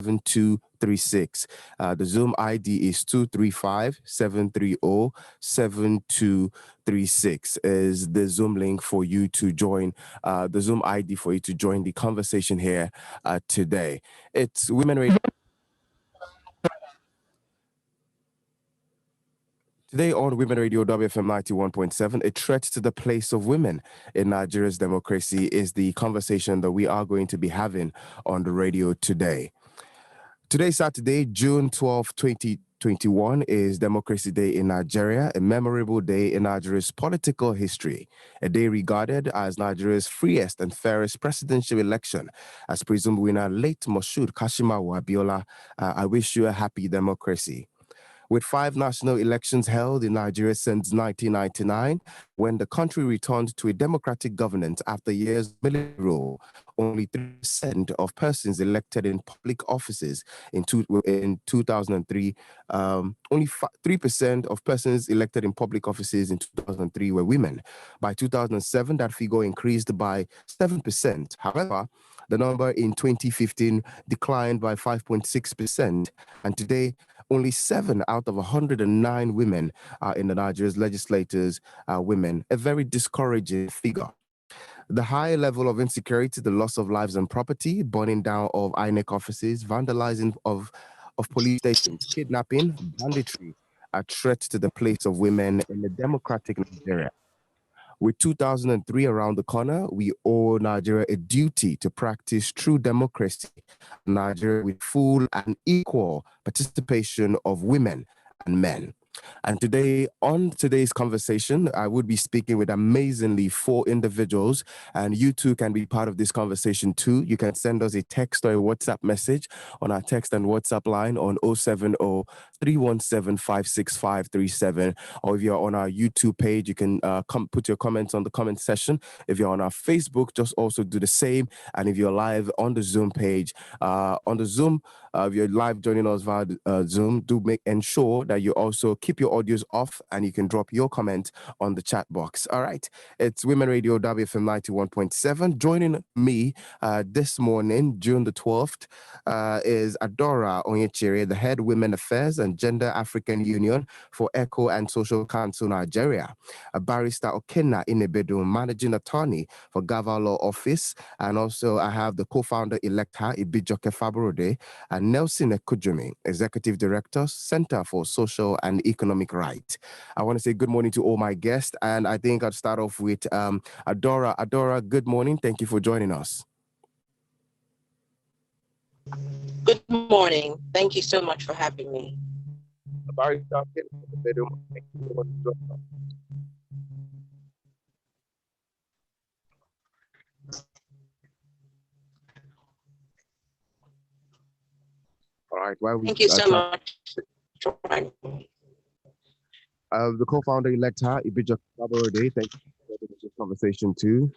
7236. The Zoom ID is 235-730-7236 is the Zoom link for you to join, the Zoom ID for you to join the conversation here today. It's Women Radio. Today on Women Radio WFM 91.7, a threat to the place of women in Nigeria's democracy is the conversation that we are going to be having on the radio today. Today, Saturday, June 12, 2021, is Democracy Day in Nigeria, a memorable day in Nigeria's political history, a day regarded as Nigeria's freest and fairest presidential election. As presumed winner, late Moshood Kashimawo Abiola, I wish you a happy democracy. With 5 national elections held in Nigeria since 1999, when the country returned to a democratic governance after years of military rule, only 3% of persons elected in public offices in 2003, only 3% of persons elected in public offices in 2003 were women. By 2007, that figure increased by 7%. However, the number in 2015 declined by 5.6%, and today, only 7 out of 109 women in the Nigeria's legislators are women, a very discouraging figure. The high level of insecurity, the loss of lives and property, burning down of INEC offices, vandalizing of police stations, kidnapping, banditry are threats to the place of women in a democratic Nigeria. With 2003 around the corner, we owe Nigeria a duty to practice true democracy, Nigeria with full and equal participation of women and men. And today, on today's conversation, I would be speaking with amazingly 4 individuals, and you too can be part of this conversation too. You can send us a text or a WhatsApp message on our text and WhatsApp line on 070-317-56537. Or if you're on our YouTube page, you can put your comments on the comment section. If you're on our Facebook, just also do the same. And if you're live on the Zoom page, if you're live joining us via Zoom, do ensure that you also keep your audios off and you can drop your comment on the chat box. All right. It's Women Radio WFM 91.7. Joining me this morning, June the 12th, is Adora Onyechere, the head Women Affairs and Gender African Union for ECHO and Social Council Nigeria. Barrister Okenna Inebedu, managing attorney for Gava Law Office. And also I have the co-founder elect Ibijoke Faborode, and Nelson Ekujumi, executive director, Center for Social and Economic Rights. I want to say good morning to all my guests, and I think I'll start off with Adora. Adora, good morning. Thank you for joining us. Good morning. Thank you so much for having me. All right. Thank you so much for joining me. The co-founder elect Ibijoke Faborode, thank you for this conversation too.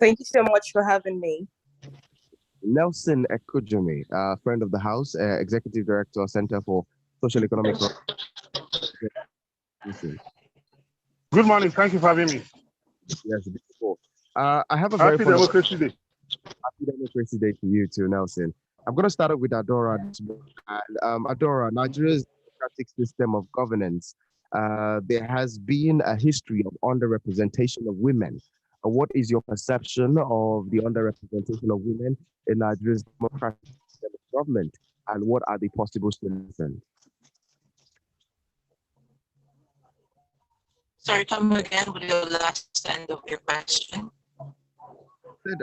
Thank you so much for having me. Nelson Ekujumi, friend of the house, executive director, Center for Social Economic Rights. Good morning. Thank you for having me. Yes, beautiful. I have a Happy very Democracy Day. Happy Democracy Day to you too, Nelson. I'm going to start off with Adora. And Adora, Nigeria's democratic system of governance, there has been a history of underrepresentation of women. What is your perception of the underrepresentation of women in Nigeria's democratic system of government, and what are the possible solutions? Sorry, come again with your last end of your question. There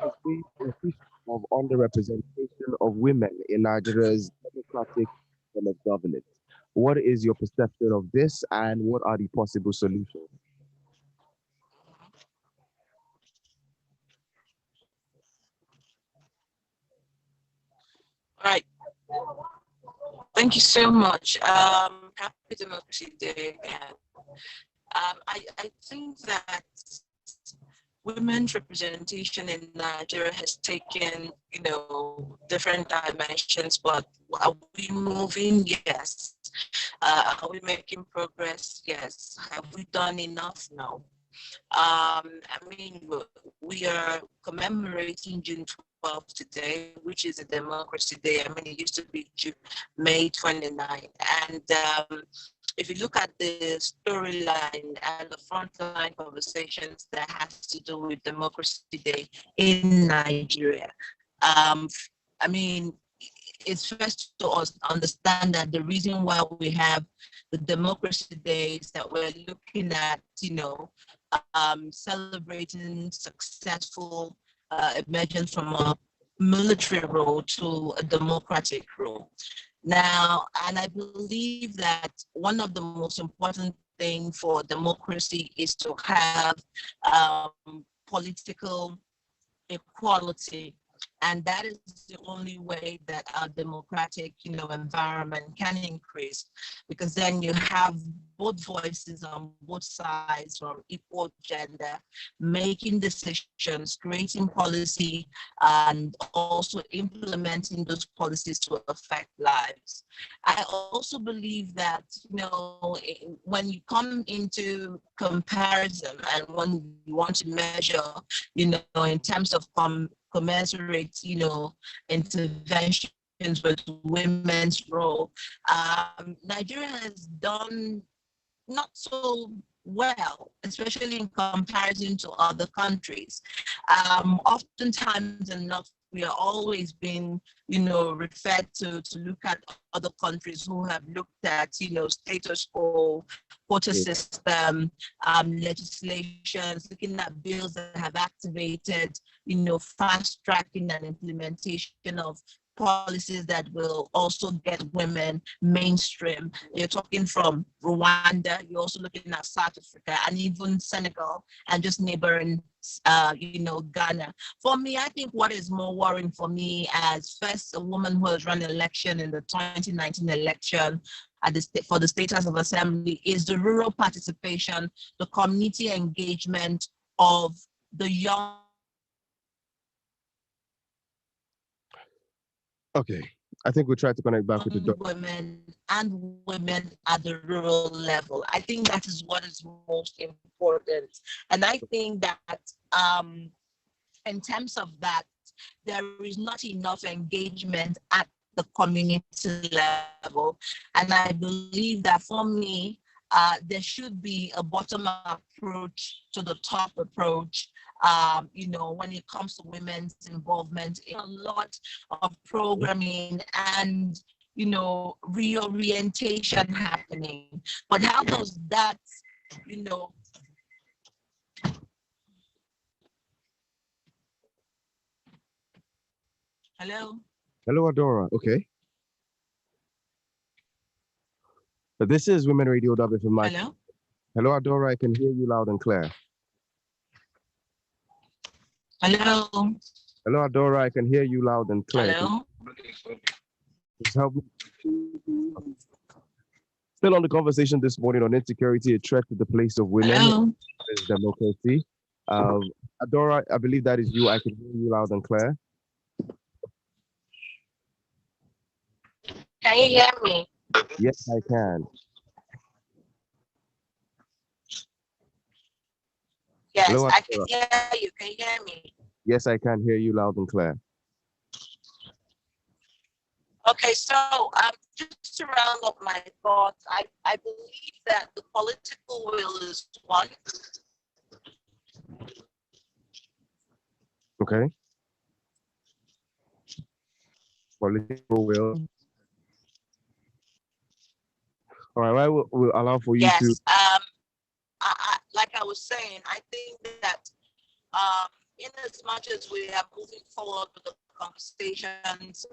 has been a history of underrepresentation of women in Nigeria's democratic system of governance. What is your perception of this, and what are the possible solutions? Right. Thank you so much. Happy Democracy Day again. I think that women's representation in Nigeria has taken, different dimensions, but are we moving? Yes. Are we making progress? Yes. Have we done enough? No. We are commemorating June 12 today, which is a Democracy Day. I mean, it used to be May 29. And if you look at the storyline and the frontline conversations that has to do with Democracy Day in Nigeria, I mean, it's first to us understand that the reason why we have the Democracy Days that we're looking at, celebrating successful emergence from a military role to a democratic role. Now, and I believe that one of the most important things for democracy is to have political equality. And that is the only way that our democratic, environment can increase, because then you have both voices on both sides from equal gender, making decisions, creating policy, and also implementing those policies to affect lives. I also believe that, when you come into comparison and when you want to measure, in terms of commensurate, interventions with women's role, Nigeria has done not so well, especially in comparison to other countries. Oftentimes enough, we are always being, referred to look at other countries who have looked at, status quo, quota system, legislations, looking at bills that have activated, fast tracking and implementation of policies that will also get women mainstream. You're talking from Rwanda, you're also looking at South Africa and even Senegal and just neighboring, Ghana. For me, I think what is more worrying for me as first a woman who has run an election in the 2019 election for the State House of Assembly is the rural participation, the community engagement of the young. Okay, I think we'll try to connect back with the women at the rural level. I think that is what is most important. And I think that in terms of that, there is not enough engagement at the community level. And I believe that for me, there should be a bottom-up approach to the top approach, when it comes to women's involvement in a lot of programming and, reorientation happening. But how does that, Hello? Hello, Adora. Okay. But this is Women Radio WFM. Hello? Hello, Adora. I can hear you loud and clear. Hello? Hello, Adora. I can hear you loud and clear. Hello? Just help me. Still on the conversation this morning on insecurity, a threat to the place of women. Hello? Is democracy. Adora, I believe that is you. I can hear you loud and clear. Can you hear me? Yes, I can. Yes, Hello, I can hear you. Can you hear me? Yes, I can hear you loud and clear. Okay, so just to round up my thoughts, I believe that the political will is one. Okay. Political will. All right, we'll allow for you Yes, to. like I was saying, I think that in as much as we are moving forward with the conversations,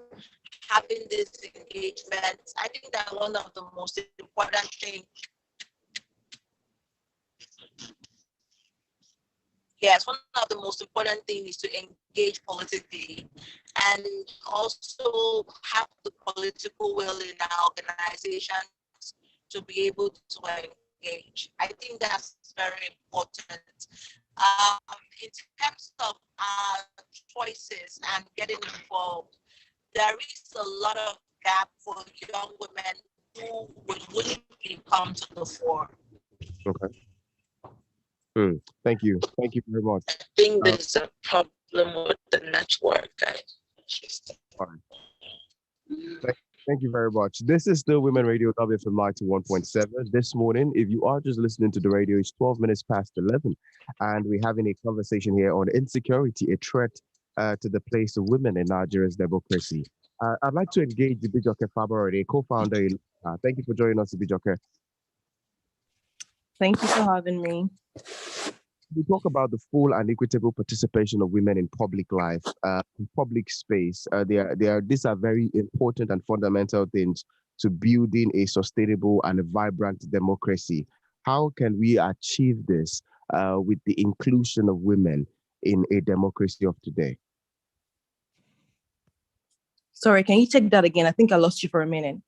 having this engagement, I think that one of the most important things, one of the most important things is to engage politically and also have the political will in our organizations to be able to engage. I think that's very important. In terms of our choices and getting involved, there is a lot of gap for young women who would willingly come to the fore. Okay. Thank you. Thank you very much. I think there's a problem. promote the network. All right. Thank you very much. This is still Women Radio WFM 91.7. This morning, if you are just listening to the radio, it's 12 minutes past 11. And we're having a conversation here on insecurity, a threat to the place of women in Nigeria's democracy. I'd like to engage Ibijoke Fabarode, co-founder. Thank you for joining us, Ibijoke. Thank you for having me. We talk about the full and equitable participation of women in public life, in public space. These are very important and fundamental things to building a sustainable and a vibrant democracy. How can we achieve this with the inclusion of women in a democracy of today? Sorry, can you take that again? I think I lost you for a minute.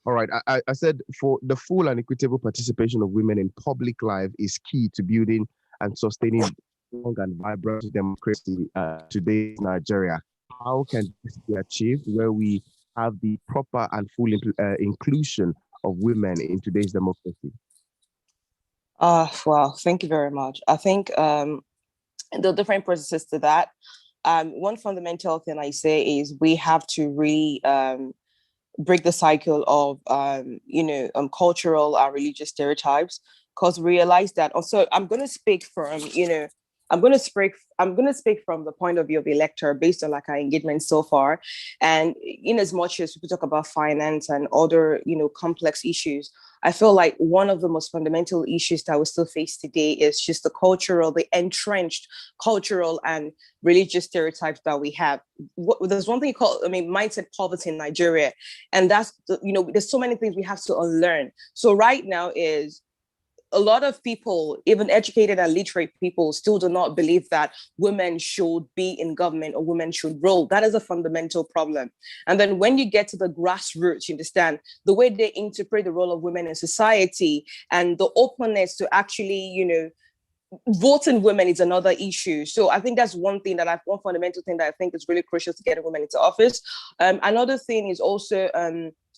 All right. I said for the full and equitable participation of women in public life is key to building and sustaining strong and vibrant democracy today's Nigeria. How can this be achieved where we have the proper and full inclusion of women in today's democracy? Wow, thank you very much. I think the different processes to that. One fundamental thing I say is we have to really break the cycle of cultural and religious stereotypes, because we realize that also I'm going to speak from I'm going to speak from the point of view of the elector based on like our engagement so far. And in as much as people talk about finance and other complex issues, I feel like one of the most fundamental issues that we still face today is just the entrenched cultural and religious stereotypes that we have. There's one thing called, mindset poverty in Nigeria. And that's, there's so many things we have to unlearn. So right now is a lot of people, even educated and literate people, still do not believe that women should be in government or women should rule. That is a fundamental problem. And then when you get to the grassroots, you understand the way they interpret the role of women in society and the openness to actually, voting women is another issue. So I think that's one fundamental thing that I think is really crucial to getting women into office. Another thing is also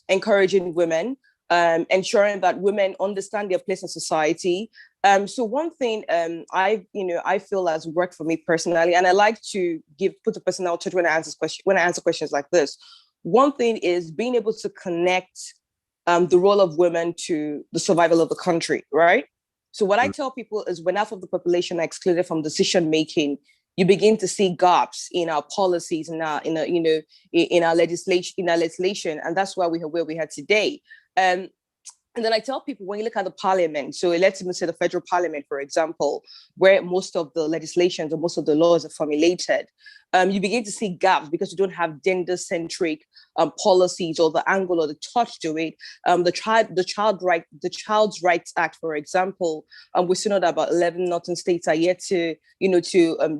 encouraging women, ensuring that women understand their place in society. So one thing I feel has worked for me personally, and I like to put a personal touch when I answer questions like this. One thing is being able to connect the role of women to the survival of the country, right? So what I tell people is when half of the population are excluded from decision making, you begin to see gaps in our policies, in our legislation, and that's why we are where we are today. And then I tell people, when you look at the parliament, so let's even say the federal parliament, for example, where most of the legislations or most of the laws are formulated, you begin to see gaps because you don't have gender-centric policies or the angle or the touch to it. The Child's Rights Act, for example, we still know that about 11 northern states are yet to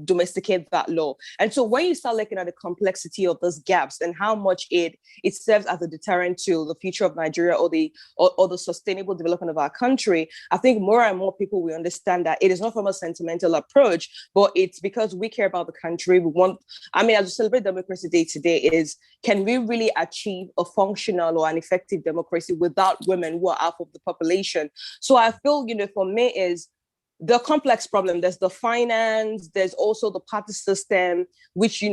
domesticate that law. And so when you start looking at the complexity of those gaps and how much it serves as a deterrent to the future of Nigeria or the sustainable development of our country, I think more and more people will understand that it is not from a sentimental approach, but it's because we care about the country. As we celebrate Democracy Day today, is can we really achieve a functional or an effective democracy without women who are half of the population? So I feel, for me is the complex problem. There's the finance, there's also the party system, which,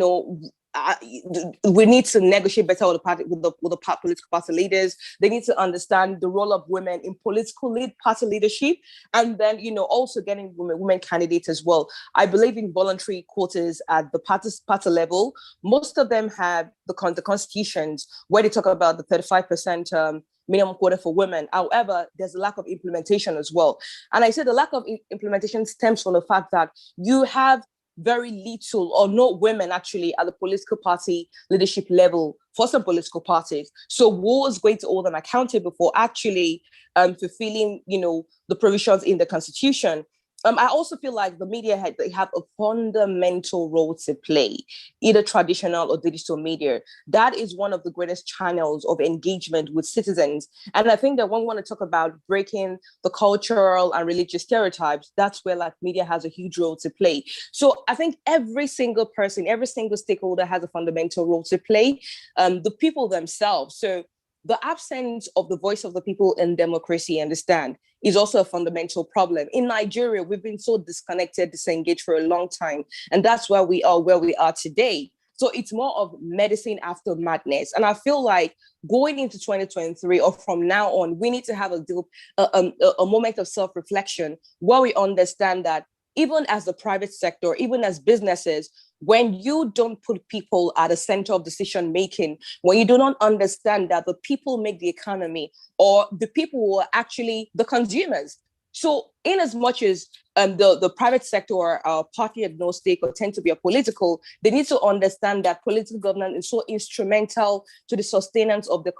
we need to negotiate better with the political party leaders. They need to understand the role of women in political party leadership, and then also getting women candidates as well. I believe in voluntary quotas at the party level. Most of them have the constitutions where they talk about the 35% minimum quota for women. However, there's a lack of implementation as well. And I say the lack of implementation stems from the fact that you have very little or no women actually at the political party leadership level for some political parties. So who is going to hold them accountable for actually fulfilling, the provisions in the constitution? I also feel like the media have a fundamental role to play, either traditional or digital media. That is one of the greatest channels of engagement with citizens. And I think that when we want to talk about breaking the cultural and religious stereotypes, that's where media has a huge role to play. So I think every single person, every single stakeholder has a fundamental role to play. The people themselves. So the absence of the voice of the people in democracy, understand, is also a fundamental problem. In Nigeria, we've been so disconnected, disengaged for a long time. And that's why we are where we are today. So it's more of medicine after madness. And I feel like going into 2023 or from now on, we need to have a moment of self-reflection where we understand that even as the private sector, even as businesses, when you don't put people at the center of decision making, when you do not understand that the people make the economy, or the people who are actually the consumers. So in as much as the private sector are partly agnostic or tend to be apolitical, they need to understand that political governance is so instrumental to the sustenance of the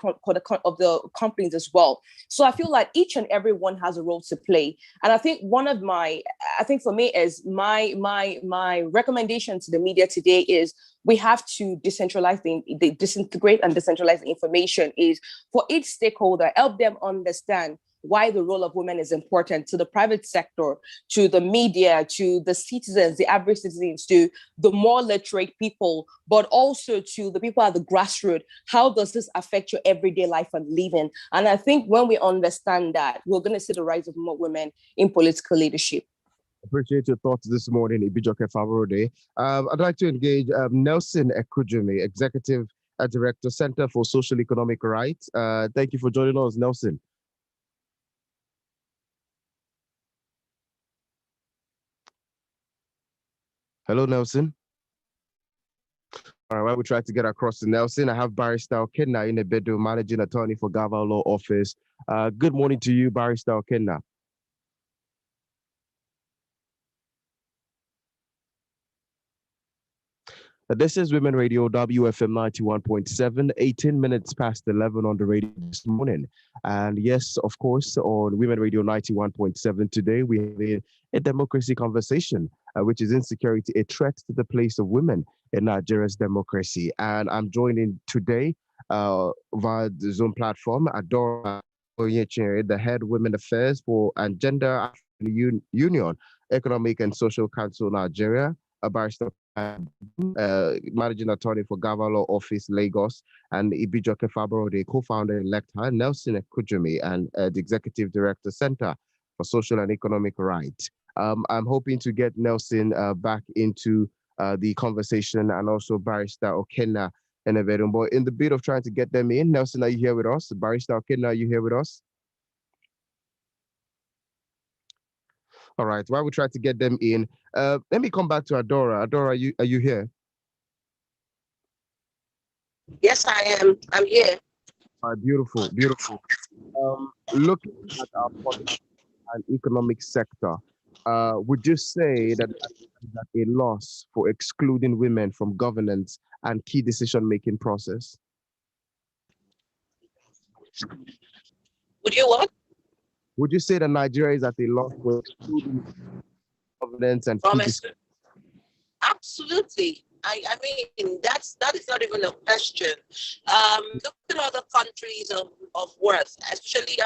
companies as well. So I feel like each and every one has a role to play. And I think for me is my recommendation to the media today is we have to disintegrate and decentralize the information, is for each stakeholder, help them understand why the role of women is important to the private sector, to the media, to the citizens, the average citizens, to the more literate people, but also to the people at the grassroots. How does this affect your everyday life and living? And I think when we understand that, we're going to see the rise of more women in political leadership. Appreciate your thoughts this morning, Ibijoke Favorode. I'd like to engage Nelson Ekujumi, Executive Director, Center for Social Economic Rights. Thank you for joining us, Nelson. Hello, Nelson. All right, while we try to get across to Nelson, I have Barrister Okenna in the bedroom, Managing Attorney for Gava Law Office. Good morning to you, Barrister Okenna. This is Women Radio WFM 91.7, 18 minutes past 11 on the radio this morning. And yes, of course, on Women Radio 91.7 today, we have a democracy conversation, which is insecurity, a threat to the place of women in Nigeria's democracy. And I'm joining today via the Zoom platform, Adora Onyechinyere, the head Women Affairs and Gender Union, Economic and Social Council Nigeria, a barrister, Managing Attorney for Gava Law Office, Lagos, and Ibijoke Favorode, co-founder-elect, Nelson Ekujumi, and the Executive Director, Center for Social and Economic Rights. I'm hoping to get Nelson back into the conversation, and also Barrister Okenna in a bedroom. But in the bit of trying to get them in, Nelson, are you here with us? Barrister Okenna, are you here with us? All right, while we try to get them in, let me come back to Adora. Adora, are you here? Yes, I am. I'm here. Beautiful, beautiful. Looking at our political and economic sector, would you say that a loss for excluding women from governance and key decision-making process? Would you what? Would you say that Nigeria is at a loss for excluding governance and key decision? Absolutely. I mean, that is not even a question. Look at other countries of worth, especially,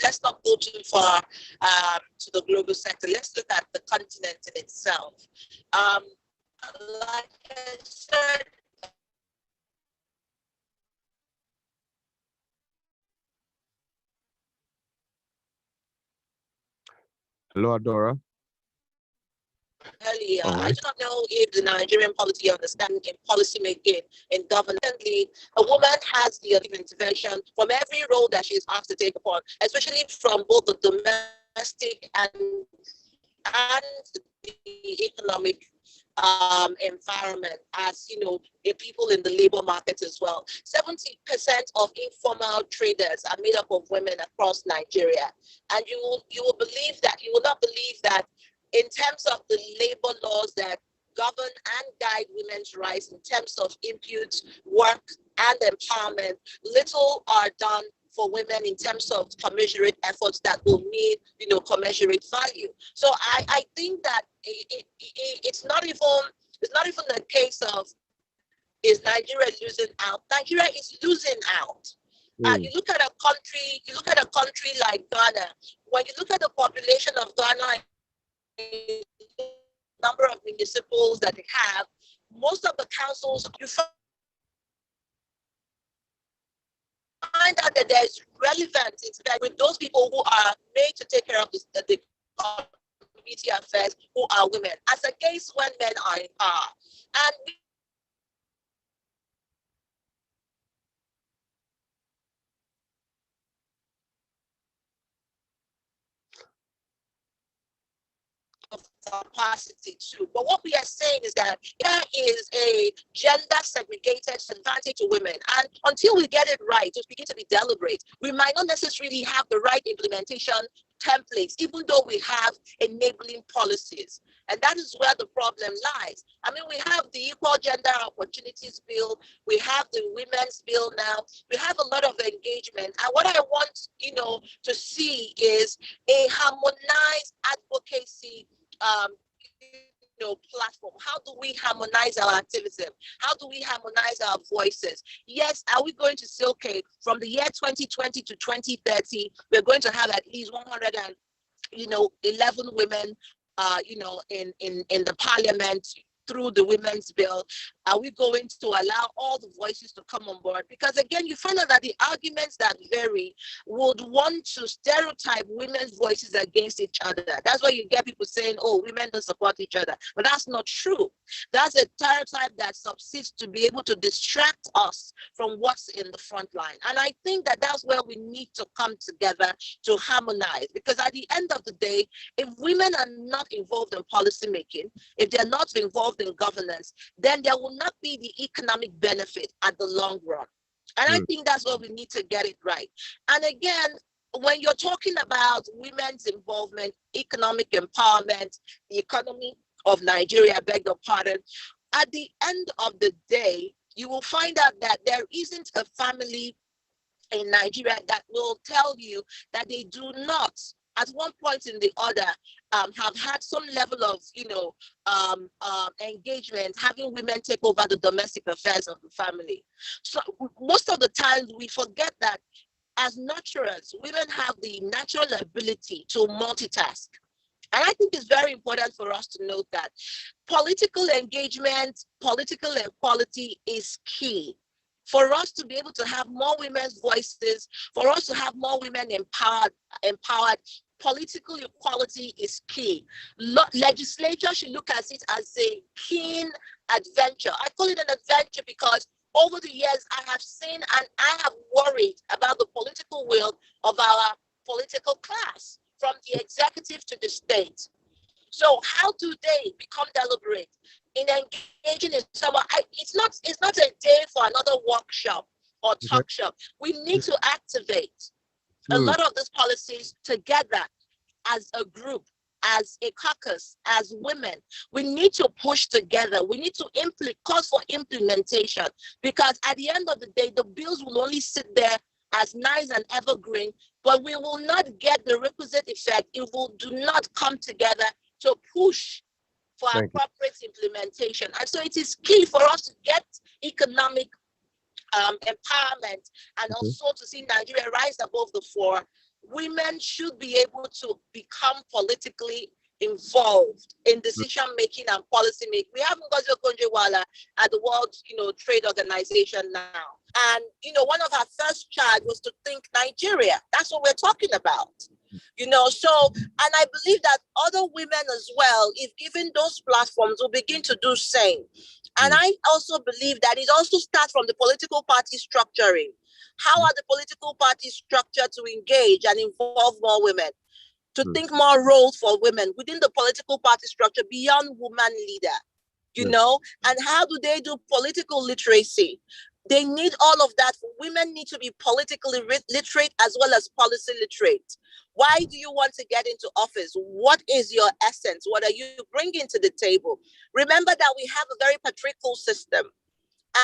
let's not go too far to the global sector. Let's look at the continent in itself. Like I said, Hello, Adora. Earlier, Right. I do not know if the Nigerian polity understanding in policy making and governance, a woman has the intervention from every role that she is asked to take upon, especially from both the domestic and the economic environment, as you know, the people in the labor market as well. 70% of informal traders are made up of women across Nigeria, and you will not believe that in terms of the labor laws that govern and guide women's rights in terms of impute, work, and empowerment, little are done for women in terms of commensurate efforts that will mean, commensurate value. So I think that it's not even a case of, is Nigeria losing out? Nigeria is losing out. You look at a country like Ghana. When you look at the population of Ghana, number of municipals that they have, most of the councils, you find that that there's relevance, in fact, with those people who are made to take care of the community affairs, who are women, as against when men are in power. And capacity too. But what we are saying is that there is a gender segregated advantage to women. And until we get it right, just begin to be deliberate, we might not necessarily have the right implementation templates, even though we have enabling policies. And that is where the problem lies. I mean, we have the Equal Gender Opportunities Bill, we have the Women's Bill now, we have a lot of engagement. And what I want, to see is a harmonized advocacy platform. How do we harmonize our activism? How do we harmonize our voices? Yes, are we going to say, okay, from the year 2020 to 2030, we're going to have at least 111 women, in the parliament through the Women's Bill? Are we going to allow all the voices to come on board? Because again, you find out that the arguments that vary would want to stereotype women's voices against each other. That's why you get people saying, oh, women don't support each other. But that's not true. That's a stereotype that subsists to be able to distract us from what's in the front line. And I think that that's where we need to come together to harmonize. Because at the end of the day, if women are not involved in policy making, if they're not involved in governance, then there will not be the economic benefit at the long run. And I think that's where we need to get it right. And again, when you're talking about women's involvement, economic empowerment, the economy of Nigeria, I beg your pardon, at the end of the day, you will find out that there isn't a family in Nigeria that will tell you that they do not, at one point in the other, have had some level of, engagement, having women take over the domestic affairs of the family. So most of the times we forget that as naturals, women have the natural ability to multitask. And I think it's very important for us to note that political engagement, political equality is key. For us to be able to have more women's voices, for us to have more women empowered, political equality is key. Legislature should look at it as a keen adventure. I call it an adventure because over the years, I have seen and I have worried about the political will of our political class, from the executive to the state. So how do they become deliberate in engaging in someone? It's not a day for another workshop or talk shop. We need to activate a lot of these policies together as a group, as a caucus, as women. We need to push together. We need to call for implementation, because at the end of the day, the bills will only sit there as nice and evergreen, but we will not get the requisite effect if we do not come together to push for appropriate implementation. And so it is key for us to get economic empowerment and also to see Nigeria rise above the floor. Women should be able to become politically involved in decision making and policy making. We have Ngozi Okonjo-Iweala at the World Trade Organization now. And one of her first charge was to think Nigeria. That's what we're talking about. So, and I believe that other women as well, if given those platforms, will begin to do same. And I also believe that it also starts from the political party structuring. How are the political parties structured to engage and involve more women? To think more roles for women within the political party structure beyond woman leader, and how do they do political literacy? They need all of that. Women need to be politically literate as well as policy literate. Why do you want to get into office? What is your essence? What are you bringing to the table? Remember that we have a very patriarchal system,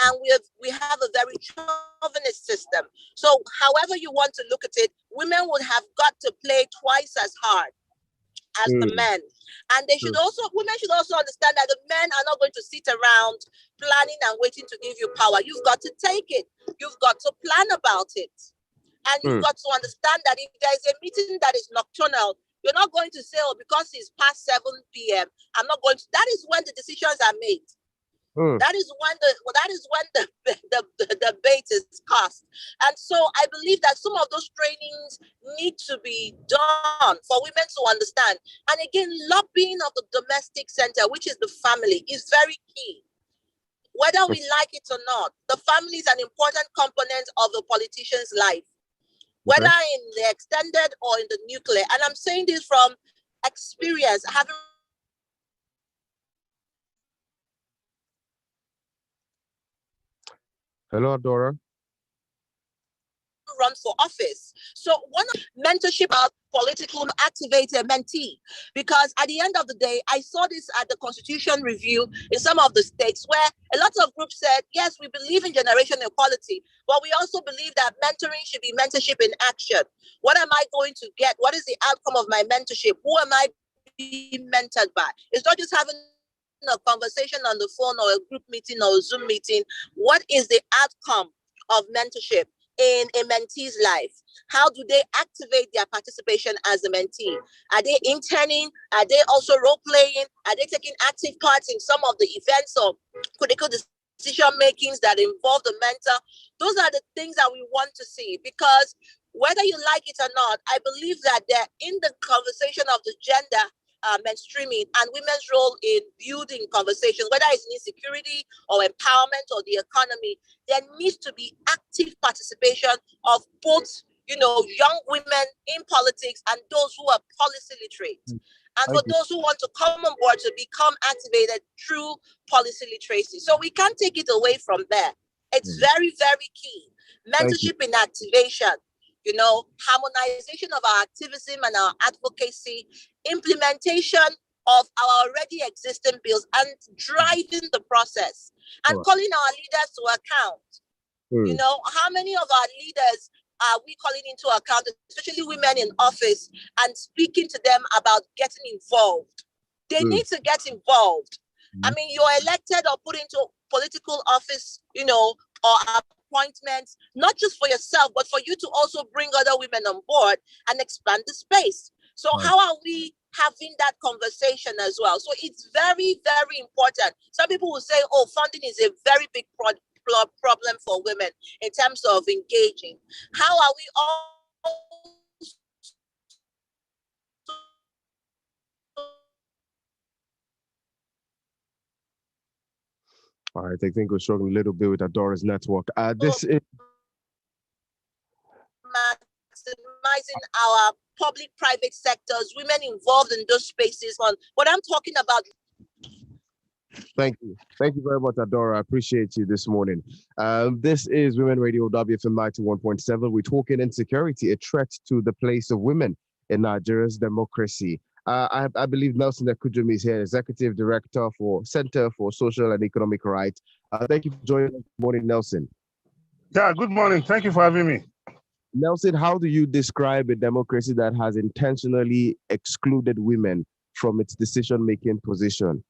and we have a very chauvinist system. So however you want to look at it, women would have got to play twice as hard as the men. And women should also understand that the men are not going to sit around planning and waiting to give you power. You've got to take it. You've got to plan about it. And you've got to understand that if there is a meeting that is nocturnal, you're not going to say, oh, because it's past 7 p.m., I'm not going to. That is when the decisions are made. That is when the debate is cast. And so I believe that some of those trainings need to be done for women to understand. And again, lobbying of the domestic center, which is the family, is very key. Whether we like it or not, the family is an important component of the politician's life, whether in the extended or in the nuclear. And I'm saying this from experience, having Hello, Adora. Run for office. So one of mentorship of political activator mentee, because at the end of the day, I saw this at the Constitution review in some of the states where a lot of groups said, yes, we believe in generational equality, but we also believe that mentoring should be mentorship in action. What am I going to get? What is the outcome of my mentorship? Who am I being mentored by? It's not just having a conversation on the phone or a group meeting or a Zoom meeting. What is the outcome of mentorship in a mentee's life? How do they activate their participation as a mentee? Are they interning? Are they also role-playing? Are they taking active part in some of the events or critical decision makings that involve the mentor? Those are the things that we want to see, because whether you like it or not, I believe that they're in the conversation of the gender mainstreaming and women's role in building conversations, whether it's in insecurity or empowerment or the economy. There needs to be active participation of both, young women in politics and those who are policy literate. And for those who want to come on board to become activated through policy literacy. So we can't take it away from there. It's very, very key. Mentorship in activation, harmonization of our activism and our advocacy, implementation of our already existing bills, and driving the process and calling our leaders to account. How many of our leaders are we calling into account, especially women in office, and speaking to them about getting involved? They need to get involved. I mean, you're elected or put into political office, or appointments, not just for yourself, but for you to also bring other women on board and expand the space. So how are we having that conversation as well? So it's very, very important. Some people will say, oh, funding is a very big problem for women in terms of engaging. How are we all All right, I think we're struggling a little bit with Adora's network. This is maximizing our public-private sectors, women involved in those spaces. On what I'm talking about. Thank you very much, Adora. I appreciate you this morning. This is Women Radio WFM 91.7. We're talking insecurity, a threat to the place of women in Nigeria's democracy. I believe Nelson Ekujumi is here, Executive Director for Center for Social and Economic Rights. Thank you for joining us. Good morning, Nelson. Yeah, good morning. Thank you for having me. Nelson, how do you describe a democracy that has intentionally excluded women from its decision-making position?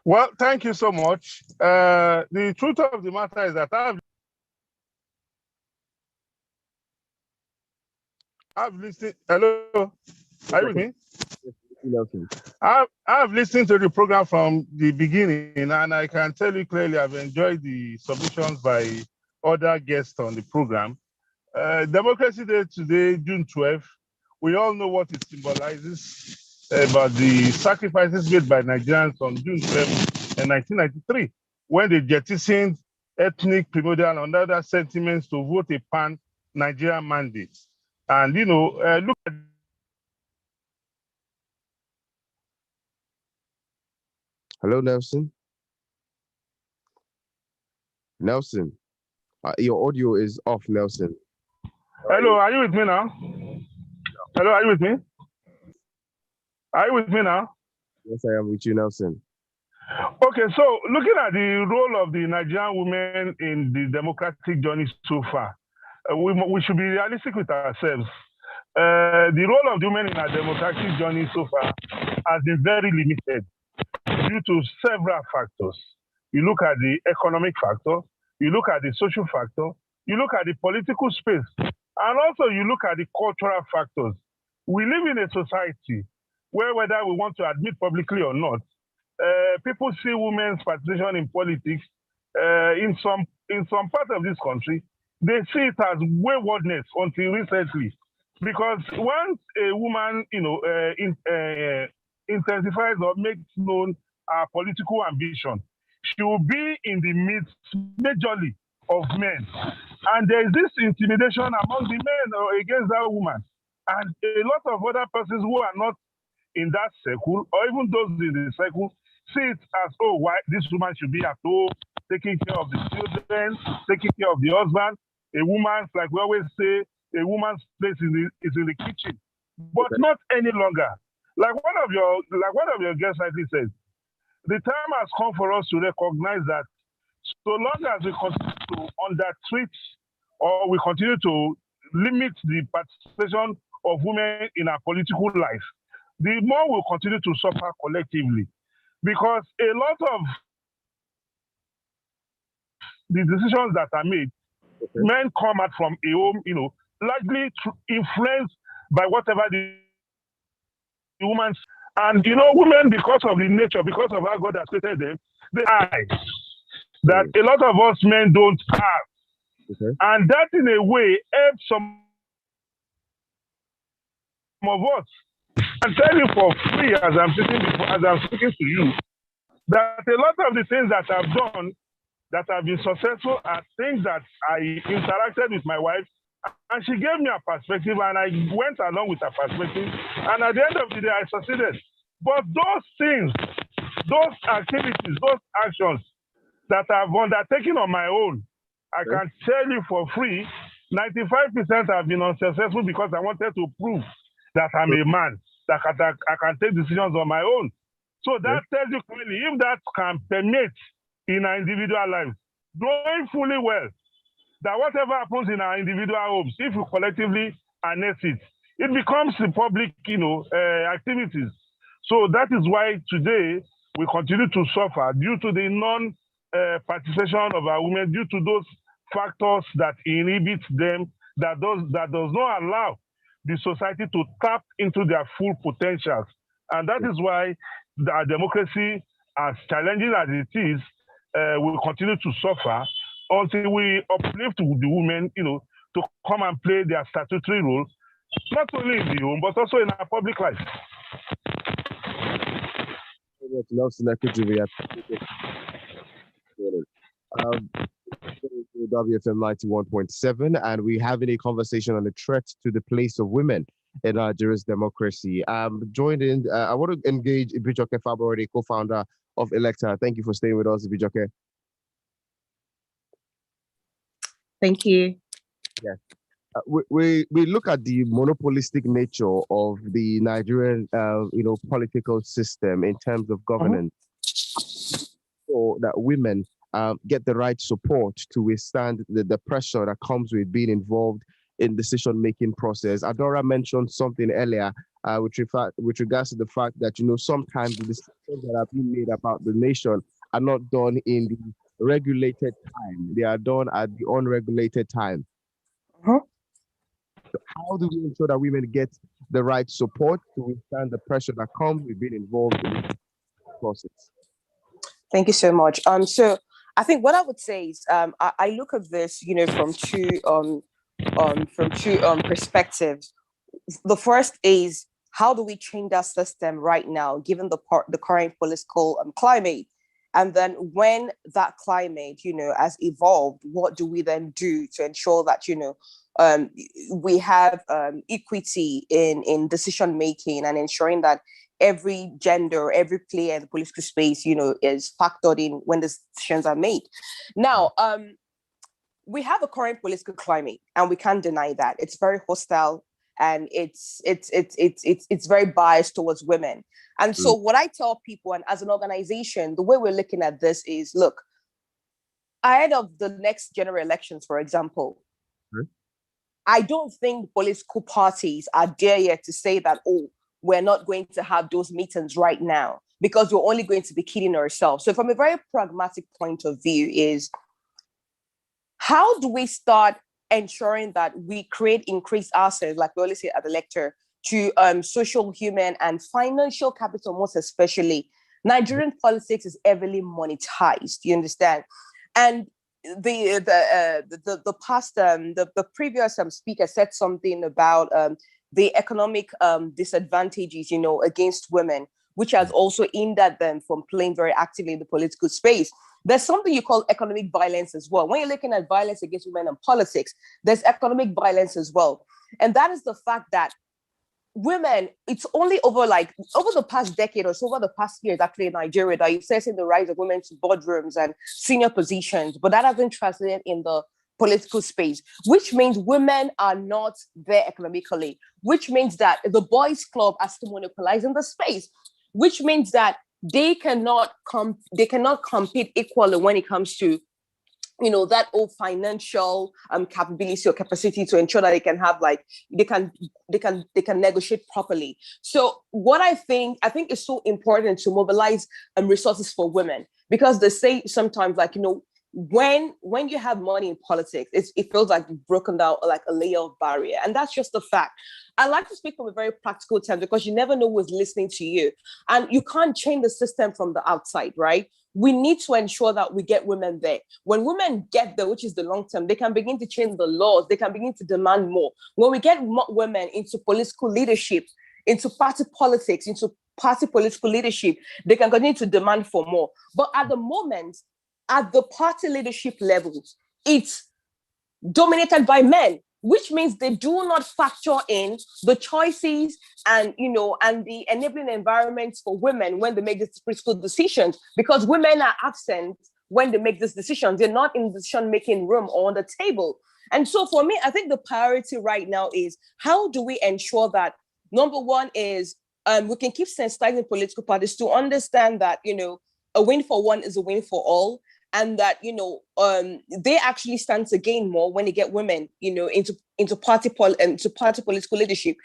Well, thank you so much. The truth of the matter is that I've listened. Hello, are you with me? I've listened to the program from the beginning, and I can tell you clearly I've enjoyed the submissions by other guests on the program. Democracy Day today, June 12th, we all know what it symbolizes about the sacrifices made by Nigerians on June 12th in 1993, when they jettisoned ethnic, primordial, and other sentiments to vote a pan-Nigerian mandate. And, look at Hello, Nelson. Nelson, your audio is off, Nelson. Hello, are you with me now? Hello, are you with me? Are you with me now? Yes, I am with you, Nelson. Okay, so looking at the role of the Nigerian women in the democratic journey so far, we should be realistic with ourselves. The role of the women in our democratic journey so far has been very limited due to several factors. You look at the economic factor, you look at the social factor, you look at the political space, and also you look at the cultural factors. We live in a society where, whether we want to admit publicly or not, people see women's participation in politics in some part of this country. They see it as waywardness until recently, because once a woman, intensifies or makes known her political ambition, she will be in the midst majorly of men, and there is this intimidation among the men against that woman, and a lot of other persons who are not in that circle, or even those in the circle, see it as, oh, why this woman should be at home, taking care of the children, taking care of the husband. A woman's, like we always say, a woman's place is in the kitchen, but not any longer. Like one of your guests rightly said, the time has come for us to recognize that so long as we continue to undertreat or we continue to limit the participation of women in our political life, the more we'll continue to suffer collectively. Because a lot of the decisions that are made, men come out from a home, largely influenced by whatever the woman. And, women, because of the nature, because of how God has created them, they eyes that a lot of us men don't have. Okay. And that, in a way, helps some of us. I'm telling you for free, as I'm speaking to you, that a lot of the things that I've done that have been successful are things that I interacted with my wife, and she gave me a perspective, and I went along with her perspective, and at the end of the day, I succeeded. But those things, those activities, those actions that I've undertaken on my own, I can tell you for free, 95% have been unsuccessful because I wanted to prove that I'm a man, that I can take decisions on my own. So that tells you clearly, if that can permeate in our individual lives, knowing fully well that whatever happens in our individual homes, if we collectively harness it, it becomes the public, activities. So that is why today we continue to suffer due to the non-participation of our women, due to those factors that inhibit them, that does not allow the society to tap into their full potentials. And that is why our democracy, as challenging as it is, will continue to suffer until we uplift the women, to come and play their statutory role, not only in the home, but also in our public life. WFM 91.7, and we're having a conversation on the threat to the place of women in Nigeria's democracy. Joined in, I want to engage Ibijoke Faborode, co-founder of Electa. Thank you for staying with us, Ibijoke. Thank you. Yeah. We look at the monopolistic nature of the Nigerian, political system in terms of governance, so that women get the right support to withstand the pressure that comes with being involved in decision-making process. Adora mentioned something earlier with regards to the fact that, sometimes the decisions that are being made about the nation are not done in the regulated time. They are done at the unregulated time. So how do we ensure that women get the right support to withstand the pressure that comes with being involved in the process? Thank you so much. So I think what I would say is I look at this, from two perspectives. The first is, how do we change that system right now, given the current political climate? And then when that climate, has evolved, what do we then do to ensure that, we have equity in decision making, and ensuring that every gender, every player in the political space, is factored in when the decisions are made. Now, we have a current political climate, and we can't deny that. It's very hostile, and it's very biased towards women. And so what I tell people, and as an organization, the way we're looking at this is, look, ahead of the next general elections, for example, I don't think political parties are there yet to say that, oh, we're not going to have those meetings right now because we're only going to be kidding ourselves. So from a very pragmatic point of view is, how do we start ensuring that we create increased access, like we always say at the lecture, to social, human, and financial capital, most especially, Nigerian politics is heavily monetized. You understand? And the previous speaker said something about the economic disadvantages, against women, which has also hindered them from playing very actively in the political space. There's something you call economic violence as well. When you're looking at violence against women in politics, there's economic violence as well. And that is the fact that women, it's only over the past decade or so, over the past years actually in Nigeria, that you've seen the rise of women to boardrooms and senior positions, but that hasn't translated in the political space, which means women are not there economically, which means that the boys' club has to monopolize in the space, which means that they cannot compete equally when it comes to that old financial capability or capacity to ensure that they can have they can negotiate properly. So what I think is so important to mobilize resources for women, because they say sometimes when you have money in politics, it feels like you've broken down like a layer of barrier, and that's just the fact. I like to speak from a very practical term because you never know who's listening to you, and you can't change the system from the outside, right? We need to ensure that we get women there. When women get there, which is the long term, they can begin to change the laws. They can begin to demand more. When we get more women into political leadership, into party politics, into party political leadership, they can continue to demand for more. But at the moment, at the party leadership levels, it's dominated by men, which means they do not factor in the choices and the enabling environments for women when they make these critical decisions, because women are absent when they make these decisions. They're not in the decision-making room or on the table. And so for me, I think the priority right now is how do we ensure that, number one is we can keep sensitizing political parties to understand that, a win for one is a win for all. And that, they actually stand to gain more when they get women, into party political leadership.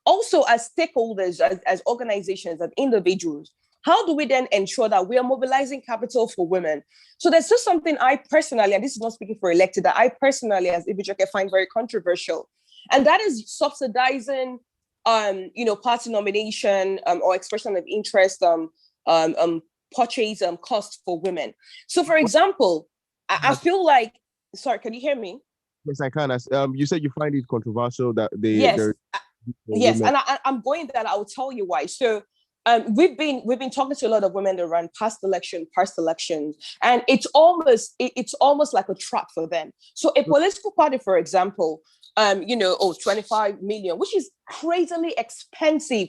Also, as stakeholders, as organizations, as individuals, how do we then ensure that we are mobilizing capital for women? So there's just something I personally, and this is not speaking for elected, that I personally, as Ibijoke, find very controversial. And that is subsidizing, party nomination or expression of interest, purchase cost for women. So, for example, I feel like, sorry, can you hear me? Yes, I can. You said you find it controversial that yes, and I'm going that I will tell you why. So, we've been talking to a lot of women that run past elections, and it's almost like a trap for them. So, a political party, for example, 25 million, which is crazily expensive.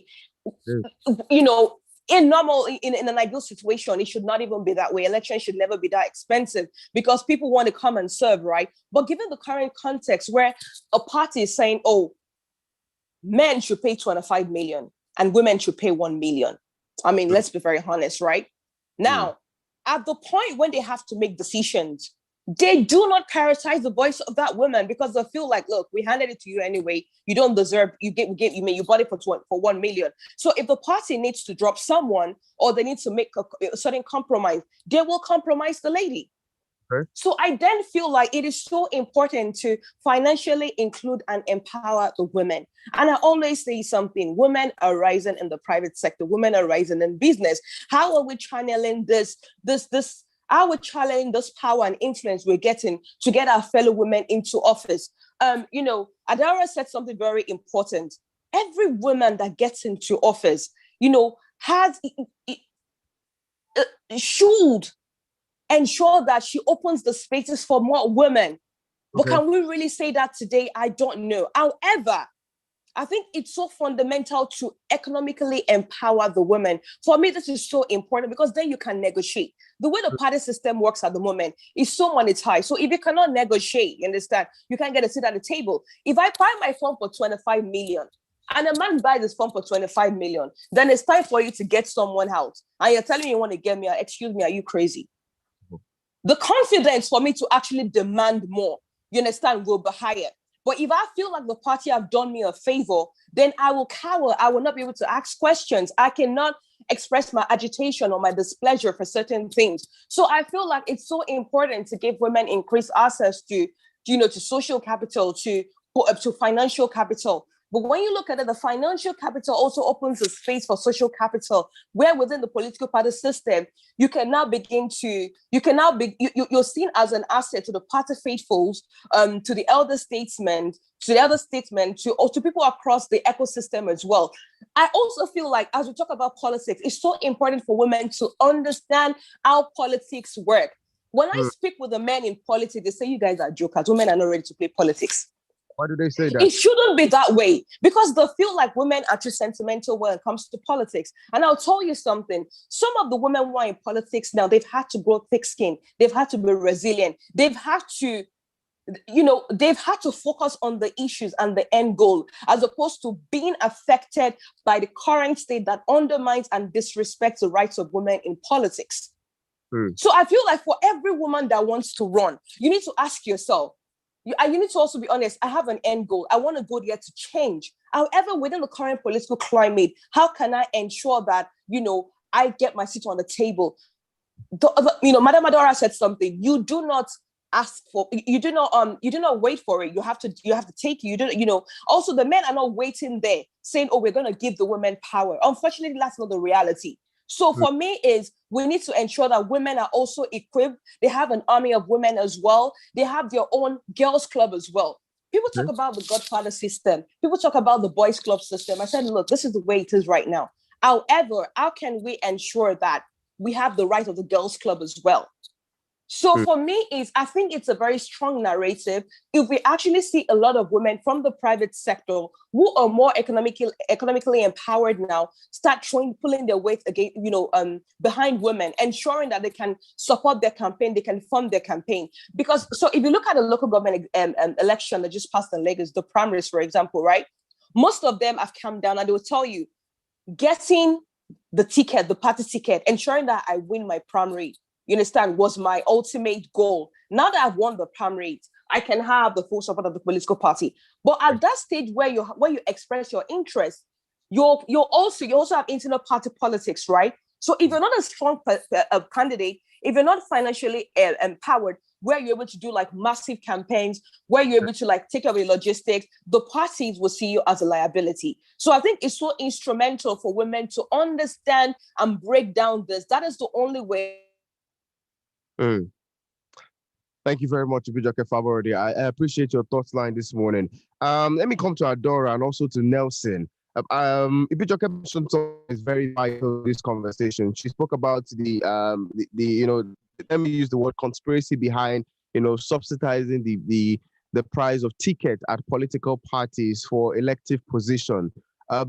In an ideal situation, it should not even be that way. Elections should never be that expensive because people want to come and serve, right? But given the current context where a party is saying, men should pay 25 million and women should pay 1 million. I mean, let's be very honest, right? Now, at the point when they have to make decisions, they do not prioritize the voice of that woman because they feel like, look, we handed it to you anyway. You don't deserve, you bought it for 1 million. So if the party needs to drop someone or they need to make a certain compromise, they will compromise the lady. Okay. So I then feel like it is so important to financially include and empower the women. And I always say something, women are rising in the private sector, women are rising in business. How are we channeling this power and influence we're getting to get our fellow women into office? Adara said something very important. Every woman that gets into office, should ensure that she opens the spaces for more women. But can we really say that today? I don't know. However, I think it's so fundamental to economically empower the women. For me, this is so important because then you can negotiate. The way the party system works at the moment is so monetized. So if you cannot negotiate, you understand, you can't get a seat at the table. If I buy my phone for 25 million and a man buys this phone for 25 million, then it's time for you to get someone out. And you're telling me you want to get me out. Excuse me, are you crazy? The confidence for me to actually demand more, you understand, will be higher. But if I feel like the party have done me a favor, then I will cower. I will not be able to ask questions. I cannot express my agitation or my displeasure for certain things. So I feel like it's so important to give women increased access to social capital, to financial capital. But when you look at it, the financial capital also opens a space for social capital, where within the political party system, you're seen as an asset to the party faithfuls, to the elder statesmen, to people across the ecosystem as well. I also feel like as we talk about politics, it's so important for women to understand how politics work. When I speak with the men in politics, they say, you guys are jokers. Women are not ready to play politics. Why do they say that? It shouldn't be that way, because they feel like women are too sentimental when it comes to politics. And I'll tell you something. Some of the women who are in politics now, they've had to grow thick skin. They've had to be resilient. They've had to focus on the issues and the end goal, as opposed to being affected by the current state that undermines and disrespects the rights of women in politics. So I feel like for every woman that wants to run, you need to ask yourself, you need to also be honest. I have an end goal. I want to go there to change. However, within the current political climate, how can I ensure that, I get my seat on the table? Madam Adora said something. You do not ask for, you do not wait for it. You have to take it. Also the men are not waiting there saying, oh, we're going to give the women power. Unfortunately, that's not the reality. So for me we need to ensure that women are also equipped. They have an army of women as well. They have their own girls club as well. People talk about the Godfather system. People talk about the boys club system. I said, look, this is the way it is right now. However, how can we ensure that we have the right of the girls club as well? So for me, I think it's a very strong narrative. If we actually see a lot of women from the private sector who are more economically empowered now, start pulling their weight again, behind women, ensuring that they can support their campaign, they can fund their campaign. Because so if you look at the local government election that just passed in Lagos, the primaries, for example, right? Most of them have come down and they will tell you, getting the party ticket, ensuring that I win my primary, you understand, was my ultimate goal. Now that I've won the primary, I can have the full support of the political party. But at that stage where you express your interest, you also have internal party politics, right? So if you're not a strong candidate, if you're not financially empowered, where you're able to do like massive campaigns, where you're able to like take away logistics, the parties will see you as a liability. So I think it's so instrumental for women to understand and break down this. That is the only way. Thank you very much, Ibijoke Faborode. I appreciate your thoughts line this morning. Let me come to Adora and also to Nelson. Ibijoke is very vital in this conversation. She spoke about the let me use the word conspiracy behind subsidizing the price of tickets at political parties for elective position. Are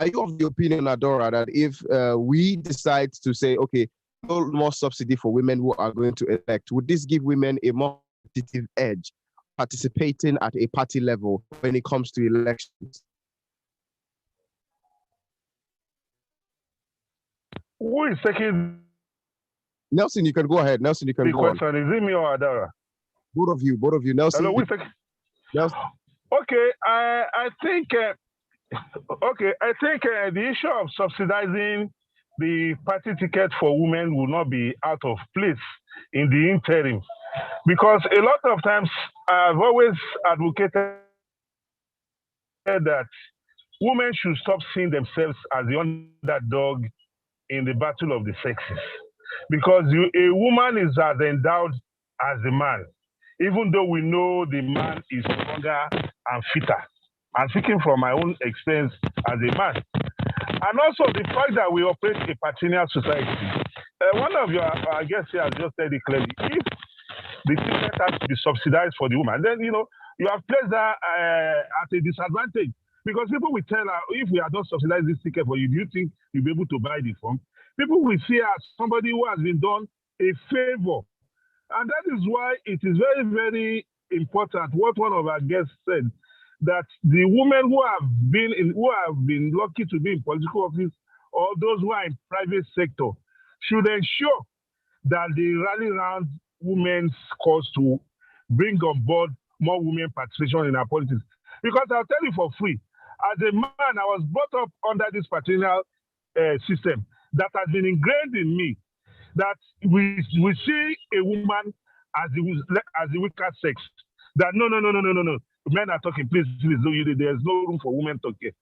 you of the opinion, Adora, that if we decide to say, okay, no more subsidy for women who are going to elect, would this give women a more competitive edge participating at a party level when it comes to elections? Who is taking? Nelson, you can go ahead. Nelson, you can go on. The question, is it me or Adara? Both of you. Nelson. Hello, who is taking? Nelson. Okay, I think the issue of subsidizing the party ticket for women will not be out of place in the interim, because a lot of times I've always advocated that women should stop seeing themselves as the underdog in the battle of the sexes, because a woman is as endowed as the man, even though we know the man is stronger and fitter. I'm speaking from my own experience as a man. And also the fact that we operate a patrilineal society. One of your guests here has just said it clearly. If the ticket has to be subsidized for the woman, then you have placed her at a disadvantage, because people will tell her, if we are not subsidizing this ticket for you, do you think you'll be able to buy the form? People will see her as somebody who has been done a favor. And that is why it is very, very important what one of our guests said, that the women who have been lucky to be in political office, or those who are in private sector, should ensure that they rally around women's cause to bring on board more women participation in our politics. Because I'll tell you for free, as a man, I was brought up under this patrilineal system that has been ingrained in me, that we see a woman as the weaker sex. That no. men are talking, please, there's no room for women talking.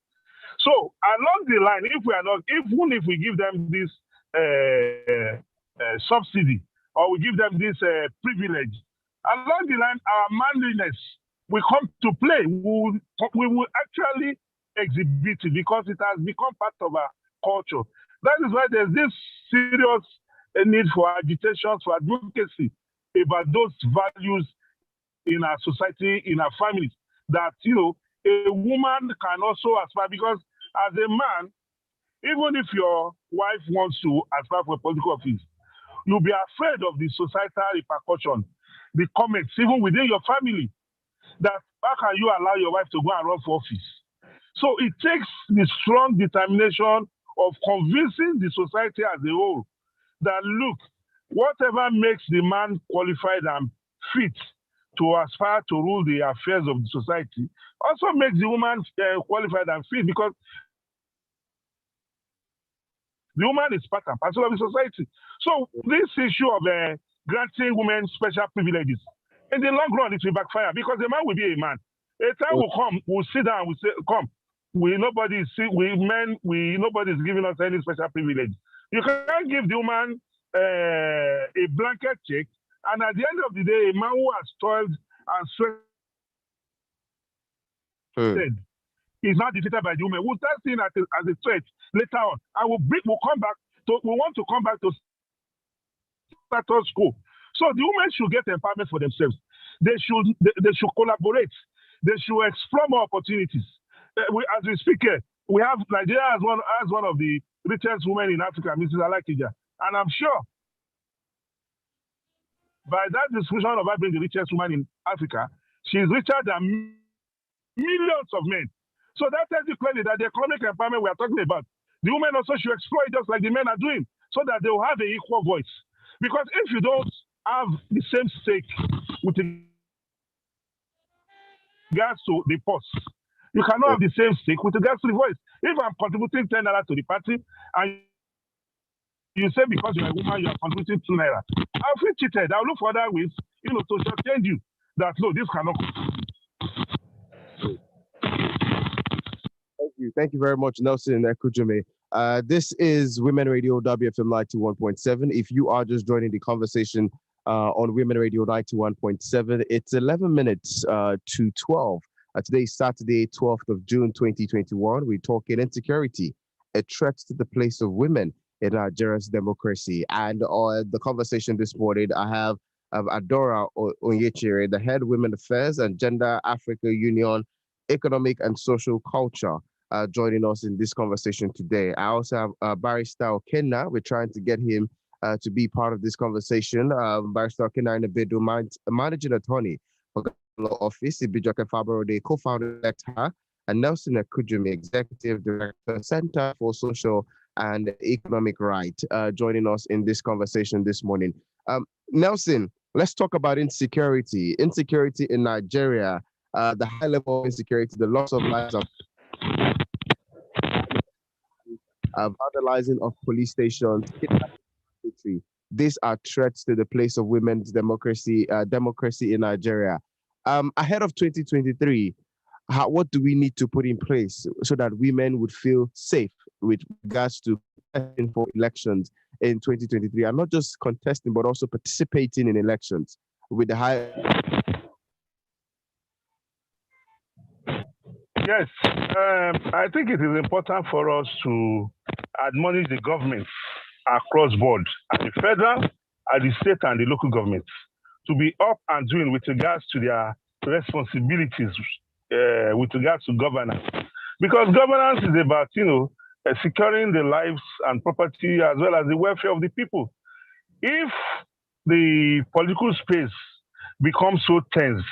So along the line, even if we give them this subsidy or we give them this privilege, along the line, our manliness will come to play. We will actually exhibit it because it has become part of our culture. That is why there's this serious need for agitation, for advocacy about those values in our society, in our families, that, a woman can also aspire, because as a man, even if your wife wants to aspire for a political office, you'll be afraid of the societal repercussion, the comments, even within your family, that how can you allow your wife to go and run for office? So it takes the strong determination of convincing the society as a whole that, look, whatever makes the man qualified and fit to aspire to rule the affairs of the society also makes the woman qualified and fit, because the woman is part and parcel of the society. So this issue of granting women special privileges, in the long run, it will backfire, because the man will be a man. A time will come, we'll sit down, we'll say, come, nobody's giving us any special privilege. You can't give the woman a blanket check, and at the end of the day, a man who has toiled and sweated is not defeated by the woman. We'll start seeing as a threat later on, and we want to come back to status quo. So the women should get empowerment for themselves. They should collaborate. They should explore more opportunities. As we speak here, we have Nigeria as one of the richest women in Africa, Mrs. Alakija, and I'm sure by that description of her being the richest woman in Africa, she's richer than millions of men. So that tells you clearly that the economic empowerment we are talking about, the women also should explore it just like the men are doing, so that they will have an equal voice. Because if you don't have the same stake with regards to the post, you cannot have the same stake with regards to the voice. If I'm contributing 10 naira to the party, and you say because you're a woman, you are contributing 2 naira, I'll feel cheated. I'll look for other ways, to change you that, no, this cannot. Thank you very much, Nelson Ekujume. This is Women Radio WFM 91.7. If you are just joining the conversation on Women Radio 91.7, it's 11 minutes to 12. Today is Saturday, 12th of June, 2021. We're talking insecurity, a threat to the place of women in Nigeria's democracy. And on the conversation this morning, I have Adora Onyechere, the head Women Affairs and Gender Africa Union Economic and Social Culture, joining us in this conversation today. I also have Barrister Okenna. We're trying to get him to be part of this conversation. Barrister Okenna Inebedu, managing attorney for Law Office, Ibijoke Faborode, co-founder director, and Nelson Ekujume, executive director, Center for Social and Economic Right, joining us in this conversation this morning. Nelson, let's talk about insecurity. Insecurity in Nigeria, the high level of insecurity, the loss of lives of vandalizing of police stations. These are threats to the place of women's democracy in Nigeria. Ahead of 2023, what do we need to put in place so that women would feel safe with regards to contesting for elections in 2023, and not just contesting, but also participating in elections with the high... Yes, I think it is important for us to admonish the government across board, at the federal, at the state, and the local governments, to be up and doing with regards to their responsibilities with regards to governance. Because governance is about, securing the lives and property as well as the welfare of the people. If the political space becomes so tense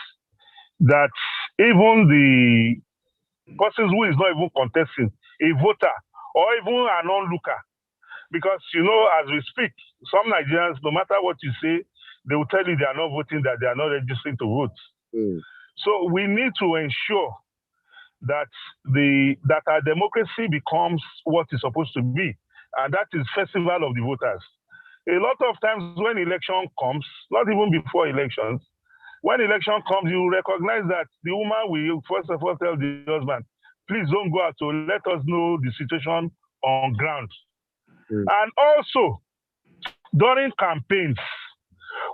that even the person who is not even contesting, a voter or even an onlooker, because, as we speak, some Nigerians, no matter what you say, they will tell you they are not voting, that they are not registering to vote. So we need to ensure that our democracy becomes what it's supposed to be, and that is festival of the voters. A lot of times when election comes, not even before elections, when election comes, you recognize that the woman will first of all tell the husband, please don't go out to let us know the situation on ground. And also, during campaigns,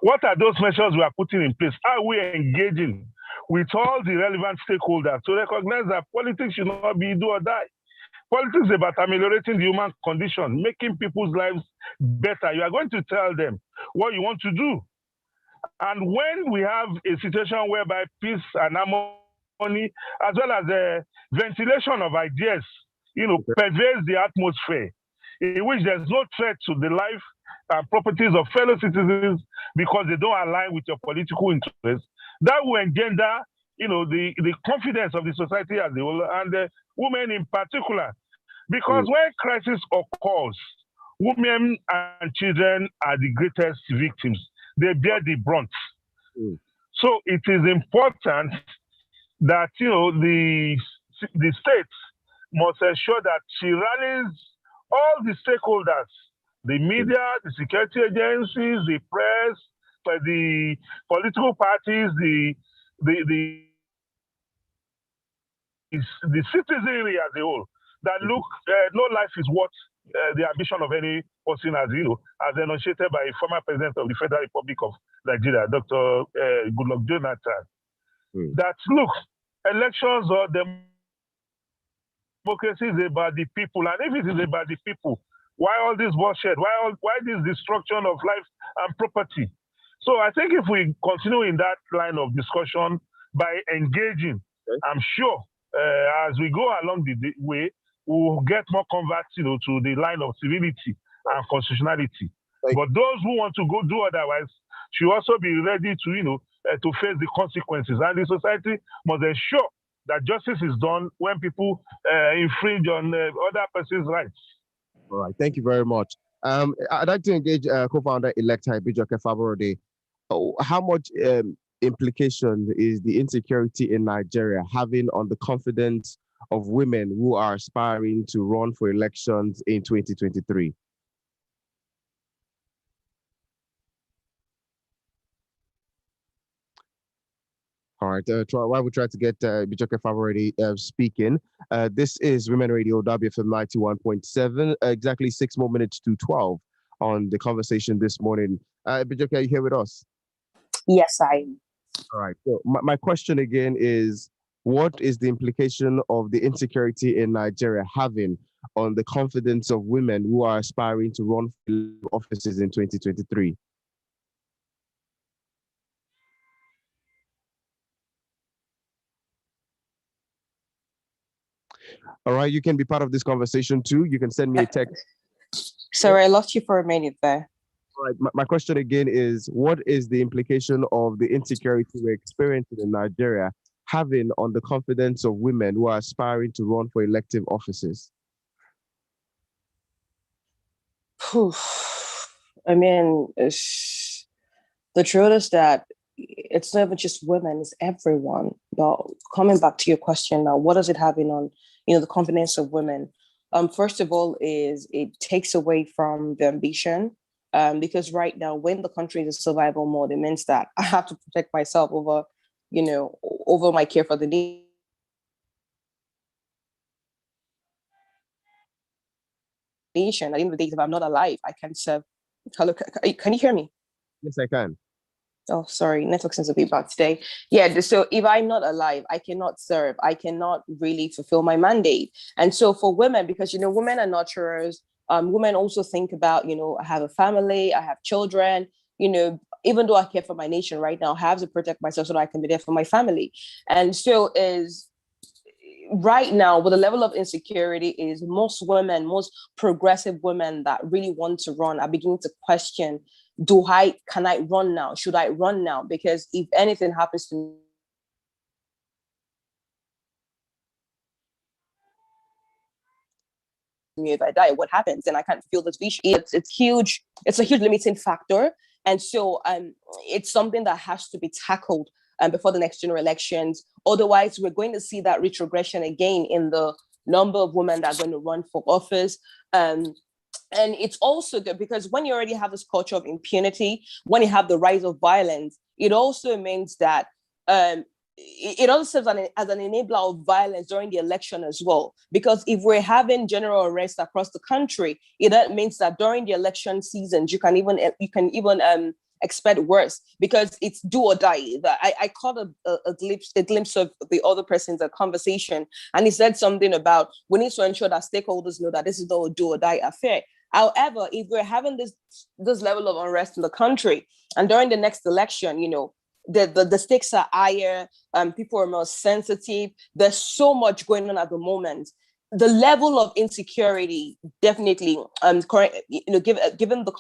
what are those measures we are putting in place? Are we engaging with all the relevant stakeholders to recognize that politics should not be do or die? Politics is about ameliorating the human condition, making people's lives better. You are going to tell them what you want to do. And when we have a situation whereby peace and harmony, as well as the ventilation of ideas, pervades the atmosphere, in which there's no threat to the life and properties of fellow citizens because they don't align with your political interests, that will engender, the confidence of the society as a whole, and the women in particular. Because when crisis occurs, women and children are the greatest victims. They bear the brunt. So it is important that, the state must ensure that she rallies all the stakeholders, the media, the security agencies, the press, the political parties, the citizenry as a whole, that look, no life is worth the ambition of any person, as enunciated by former president of the Federal Republic of Nigeria, Dr. Goodluck Jonathan. That look, elections or democracy is about the people, and if it is about the people, why all this bloodshed? Why this destruction of life and property? So I think if we continue in that line of discussion by engaging, I'm sure as we go along the way, we'll get more converts, to the line of civility and constitutionality. But those who want to go do otherwise should also be ready to, to face the consequences. And the society must ensure that justice is done when people infringe on other person's rights. All right, thank you very much. I'd like to engage co-founder-elect Ibijoke Faborode. How much implication is the insecurity in Nigeria having on the confidence of women who are aspiring to run for elections in 2023? All right, while we try to get Ibijoke Faborode speaking, this is Women Radio WFM 91.7, exactly 6 more minutes to 12 on the conversation this morning. Ibijoke, are you here with us? Yes, I am. All right, so my question again is, what is the implication of the insecurity in Nigeria having on the confidence of women who are aspiring to run for offices in 2023? All right, you can be part of this conversation too. You can send me a text. Sorry, I lost you for a minute there. All right, my question again is, what is the implication of the insecurity we're experiencing in Nigeria having on the confidence of women who are aspiring to run for elective offices? I mean, the truth is that it's not even just women, it's everyone. But coming back to your question now, what does it having on, the confidence of women? First of all, is it takes away from the ambition. Because right now, when the country is in survival mode, it means that I have to protect myself over, over my care for the nation. At the end of the day, if I'm not alive, I can't serve. Hello, can you hear me? Yes, I can. Oh, sorry, network seems a bit bad today. Yeah, so if I'm not alive, I cannot serve. I cannot really fulfill my mandate. And so for women, because, women are nurturers, women also think about, I have a family, I have children, even though I care for my nation right now, I have to protect myself so that I can be there for my family. And so is right now with the level of insecurity is most women, most progressive women that really want to run are beginning to question, can I run now? Should I run now? Because if anything happens to me, if I die, what happens? Then I can't feel this vision. It's huge. It's a huge limiting factor. And so it's something that has to be tackled before the next general elections. Otherwise, we're going to see that retrogression again in the number of women that are going to run for office. And it's also good because when you already have this culture of impunity, when you have the rise of violence, it also means that it also serves as an enabler of violence during the election as well. Because if we're having general arrests across the country, that means that during the election seasons, you can even expect worse, because it's do or die. I caught a glimpse of the other person's conversation, and he said something about we need to ensure that stakeholders know that this is not a do or die affair. However, if we're having this level of unrest in the country, and during the next election, the stakes are higher, people are more sensitive. There's so much going on at the moment. The level of insecurity definitely, given the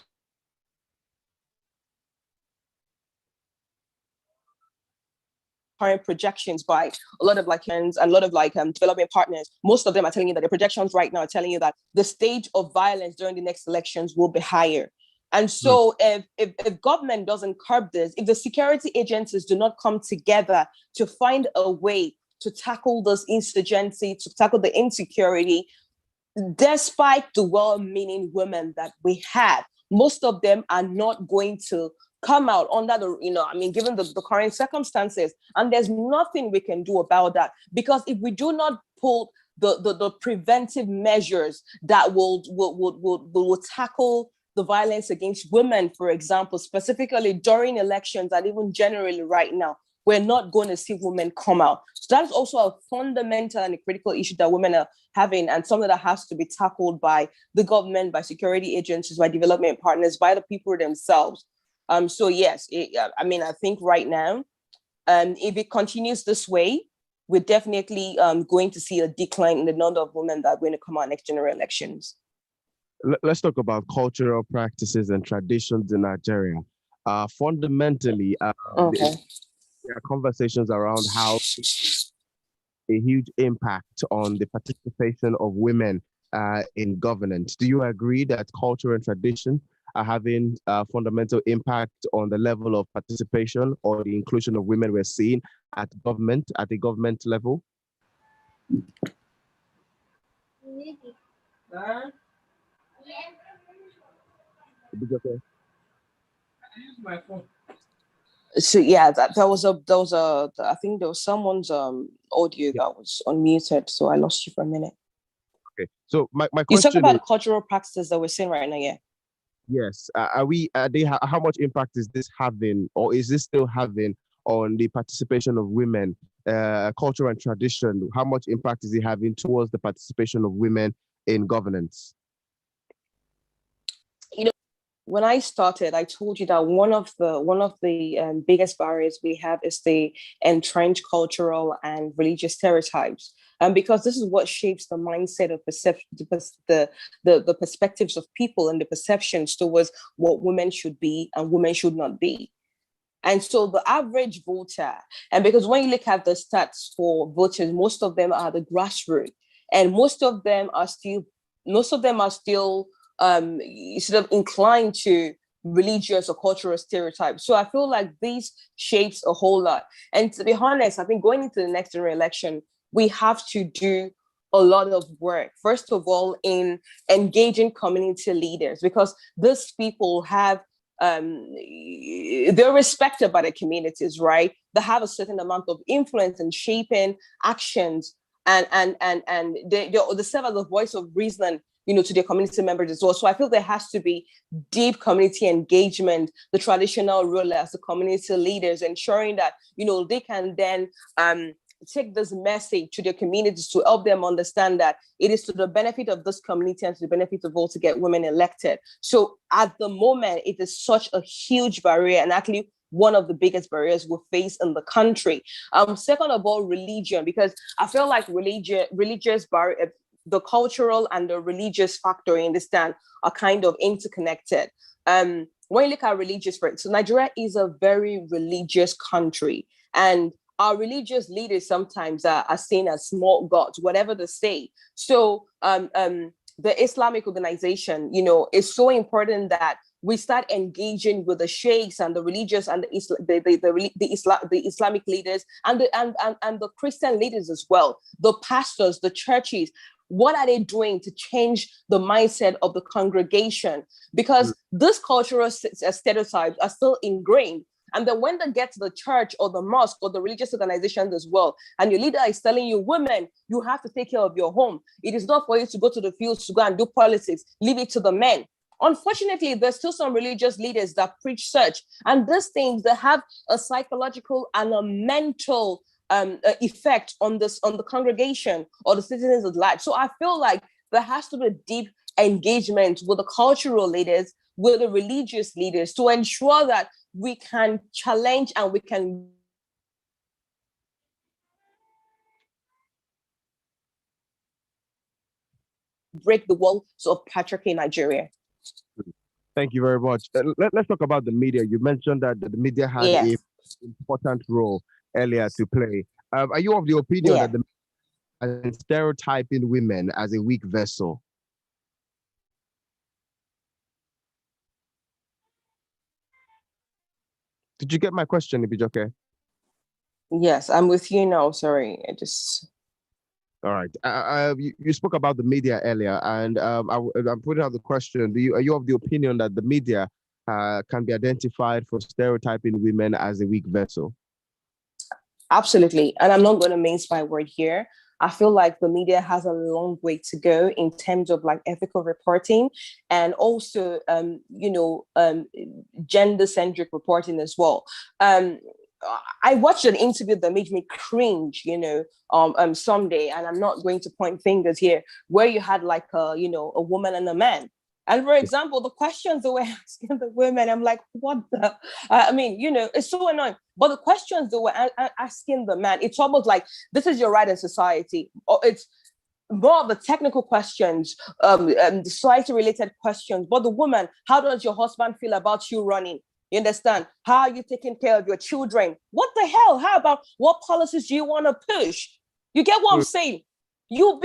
current projections by a lot of friends and a lot of development partners, most of them are telling you that the projections right now are telling you that the stage of violence during the next elections will be higher. And so if government doesn't curb this, if the security agencies do not come together to find a way to tackle this insurgency, to tackle the insecurity, despite the well-meaning women that we have, most of them are not going to come out under given the current circumstances. And there's nothing we can do about that, because if we do not pull the preventive measures that will tackle the violence against women, for example, specifically during elections and even generally right now, we're not going to see women come out. So that's also a fundamental and a critical issue that women are having, and something that has to be tackled by the government, by security agencies, by development partners, by the people themselves. So yes, I think right now, if it continues this way, we're definitely going to see a decline in the number of women that are going to come out next general elections. Let's talk about cultural practices and traditions in Nigeria. Fundamentally, there are conversations around how a huge impact on the participation of women in governance. Do you agree that culture and tradition are having a fundamental impact on the level of participation or the inclusion of women we're seeing at the government level? So yeah, there was I think there was someone's audio that was unmuted, so I lost you for a minute. Okay, so my question you talk about is, cultural practices that we're seeing right now, yeah? Yes, how much impact is this having, or is this still having, on the participation of women, culture and tradition? How much impact is it having towards the participation of women in governance? When I started, I told you that one of the biggest barriers we have is the entrenched cultural and religious stereotypes, because this is what shapes the mindset of the perspectives of people and the perceptions towards what women should be and women should not be. And so the average voter, and because when you look at the stats for voters, most of them are the grassroots, and most of them are still sort of inclined to religious or cultural stereotypes. So I feel like this shapes a whole lot. And to be honest, I think going into the next general election, we have to do a lot of work. First of all, in engaging community leaders, because these people have they're respected by the communities, right? They have a certain amount of influence in shaping actions, and they serve as a voice of reason, to their community members as well. So I feel there has to be deep community engagement, the traditional role as the community leaders, ensuring that, they can then take this message to their communities to help them understand that it is to the benefit of this community and to the benefit of all to get women elected. So at the moment, it is such a huge barrier, and actually one of the biggest barriers we face in the country. Second of all, religion, because I feel like religious barrier, the cultural and the religious factor in this stand are kind of interconnected. When you look at religious, so Nigeria is a very religious country, and our religious leaders sometimes are seen as small gods, whatever they say. So the Islamic organization, is so important that we start engaging with the sheikhs and the religious and the Islamic leaders and the Christian leaders as well, the pastors, the churches. What are they doing to change the mindset of the congregation? Because these cultural stereotypes are still ingrained. And then when they get to the church or the mosque or the religious organizations as well, and your leader is telling you, women, you have to take care of your home. It is not for you to go to the fields to go and do politics. Leave it to the men. Unfortunately, there's still some religious leaders that preach such. And these things, they have a psychological and a mental effect on the congregation or the citizens at large. So I feel like there has to be deep engagement with the cultural leaders, with the religious leaders, to ensure that we can challenge and we can break the walls of patriarchy in Nigeria. Thank you very much. Let's talk about the media. You mentioned that the media had an important role earlier to play. Are you of the opinion that the media is stereotyping women as a weak vessel? Did you get my question, Ibijoke? Yes, I'm with you now. Sorry, All right. You spoke about the media earlier, and I'm putting out the question: are you of the opinion that the media can be identified for stereotyping women as a weak vessel? Absolutely, and I'm not going to mince my word here. I feel like the media has a long way to go in terms of like ethical reporting and also, gender-centric reporting as well. I watched an interview that made me cringe, someday, and I'm not going to point fingers here, where you had like a woman and a man. And for example, the questions they were asking the women, I'm like, what the? It's so annoying. But the questions they were asking the man, it's almost like, this is your right in society. Or it's more of the technical questions, society-related questions. But the woman, how does your husband feel about you running? You understand? How are you taking care of your children? What the hell? How about what policies do you want to push? You get what I'm saying? You're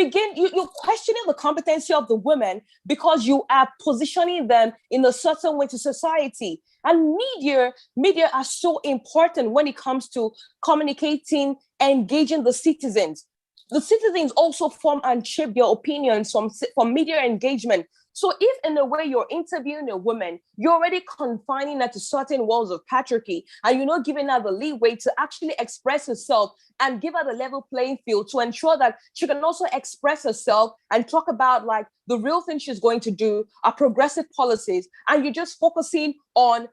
questioning the competency of the women because you are positioning them in a certain way to society. And media are so important when it comes to communicating, engaging the citizens. The citizens also form and shape their opinions from media engagement. So if in a way you're interviewing a woman, you're already confining her to certain walls of patriarchy, and you're not giving her the leeway to actually express herself and give her the level playing field to ensure that she can also express herself and talk about like the real thing she's going to do, our progressive policies, and you're just focusing on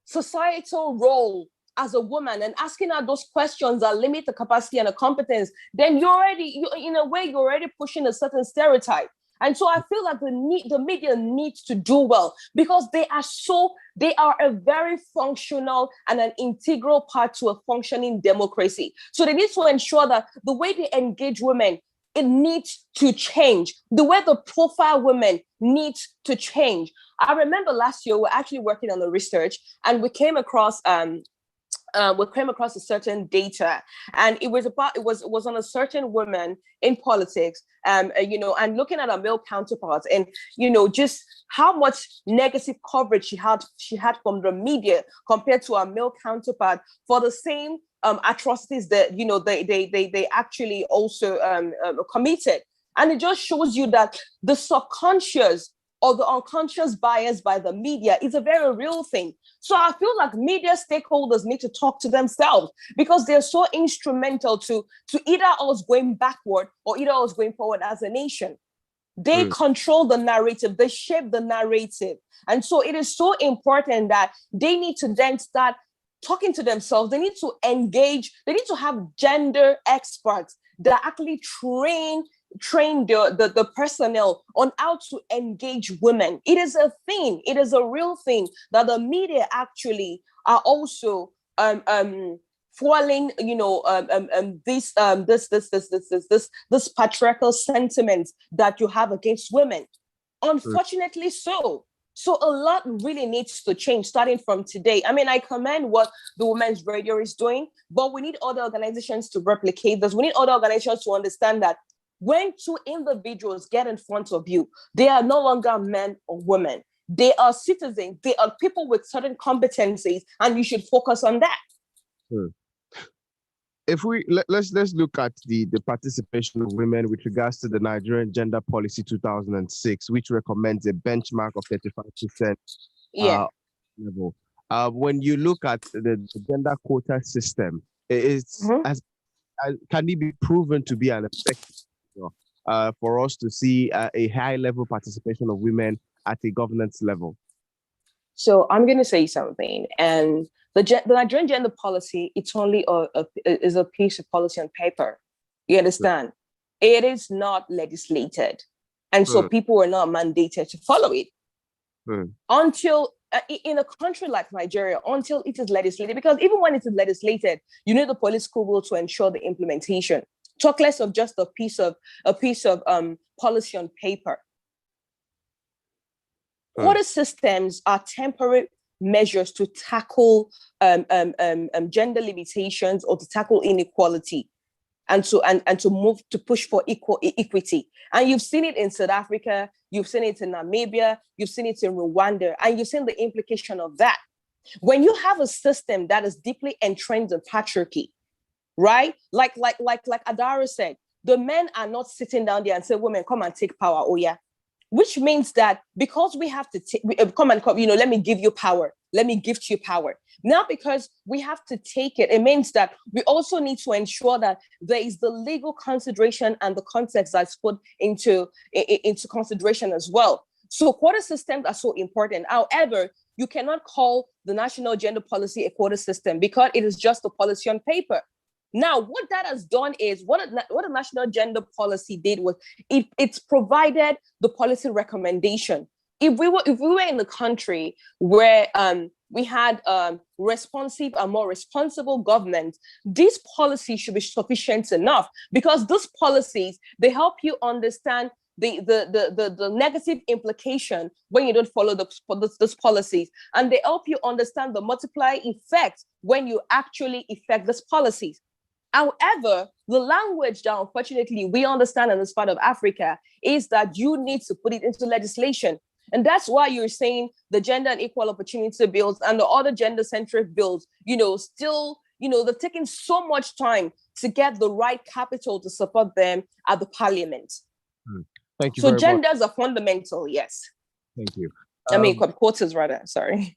societal role as a woman and asking her those questions that limit the capacity and the competence, then you're already pushing a certain stereotype. And so I feel like the media needs to do well because they are a very functional and an integral part to a functioning democracy. So they need to ensure that the way they engage women, it needs to change. The way they profile women needs to change. I remember last year we were actually working on the research and we came across a certain data, and it was on a certain woman in politics, and looking at her male counterparts, and just how much negative coverage she had from the media compared to our male counterpart for the same atrocities that they actually also committed. And it just shows you that the subconscious or the unconscious bias by the media is a very real thing. So I feel like media stakeholders need to talk to themselves because they're so instrumental to either us going backward or either us going forward as a nation. They control the narrative, they shape the narrative. And so it is so important that they need to then start talking to themselves. They need to engage, they need to have gender experts that actually train the personnel on how to engage women. It is a thing. It is a real thing that the media actually are also foiling, this patriarchal sentiments that you have against women. Unfortunately, so a lot really needs to change starting from today. I mean, I commend what the Women's Radio is doing, but we need other organizations to replicate this. We need other organizations to understand that when two individuals get in front of you, they are no longer men or women. They are citizens. They are people with certain competencies, and you should focus on that. If let's look at the participation of women with regards to the Nigerian Gender Policy 2006, which recommends a benchmark of 35% level. when you look at the gender quota system, it's can it be proven to be an effective for us to see a high level participation of women at a governance level? So I'm going to say something, and the Nigerian gender policy, it's only is a piece of policy on paper. You understand? It is not legislated, and so people are not mandated to follow it until in a country like Nigeria, until it is legislated. Because even when it is legislated, you need the political will to ensure the implementation. Talk less of just a piece of policy on paper. Quota systems are temporary measures to tackle gender limitations or to tackle inequality, and to move to push for equity. And you've seen it in South Africa, you've seen it in Namibia, you've seen it in Rwanda, and you've seen the implication of that. When you have a system that is deeply entrenched in patriarchy, right? Like Adara said, the men are not sitting down there and say, "Women, come and take power." Oh yeah. Which means that because we have to come, let me give you power. Let me gift you power. Now, because we have to take it, it means that we also need to ensure that there is the legal consideration and the context that's put into consideration as well. So quota systems are so important. However, you cannot call the national gender policy a quota system because it is just a policy on paper. Now, what that has done is what a national gender policy did was it's provided the policy recommendation. If we were in a country where we had responsive and more responsible government, these policies should be sufficient enough, because these policies, they help you understand the negative implication when you don't follow those policies, and they help you understand the multiplier effect when you actually effect these policies. However, the language that unfortunately we understand in this part of Africa is that you need to put it into legislation. And that's why you're saying the gender and equal opportunity bills and the other gender-centric bills, still, they're taking so much time to get the right capital to support them at the parliament. Thank you. So genders are fundamental, yes. Thank you. Quotas rather, sorry.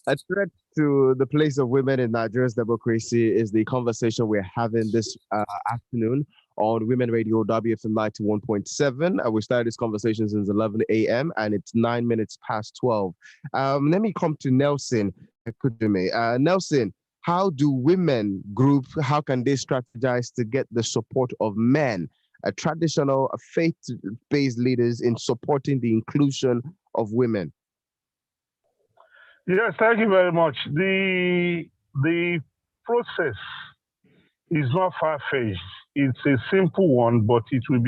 A threat to the place of women in Nigeria's democracy is the conversation we're having this afternoon on Women Radio WFM 91.7. We started this conversation since 11 a.m. and it's 9 minutes past 12. Let me come to Nelson. Nelson, how do women group, how can they strategize to get the support of men, traditional faith-based leaders in supporting the inclusion of women? Yes, thank you very much. The process is not far-fetched. It's a simple one, but it will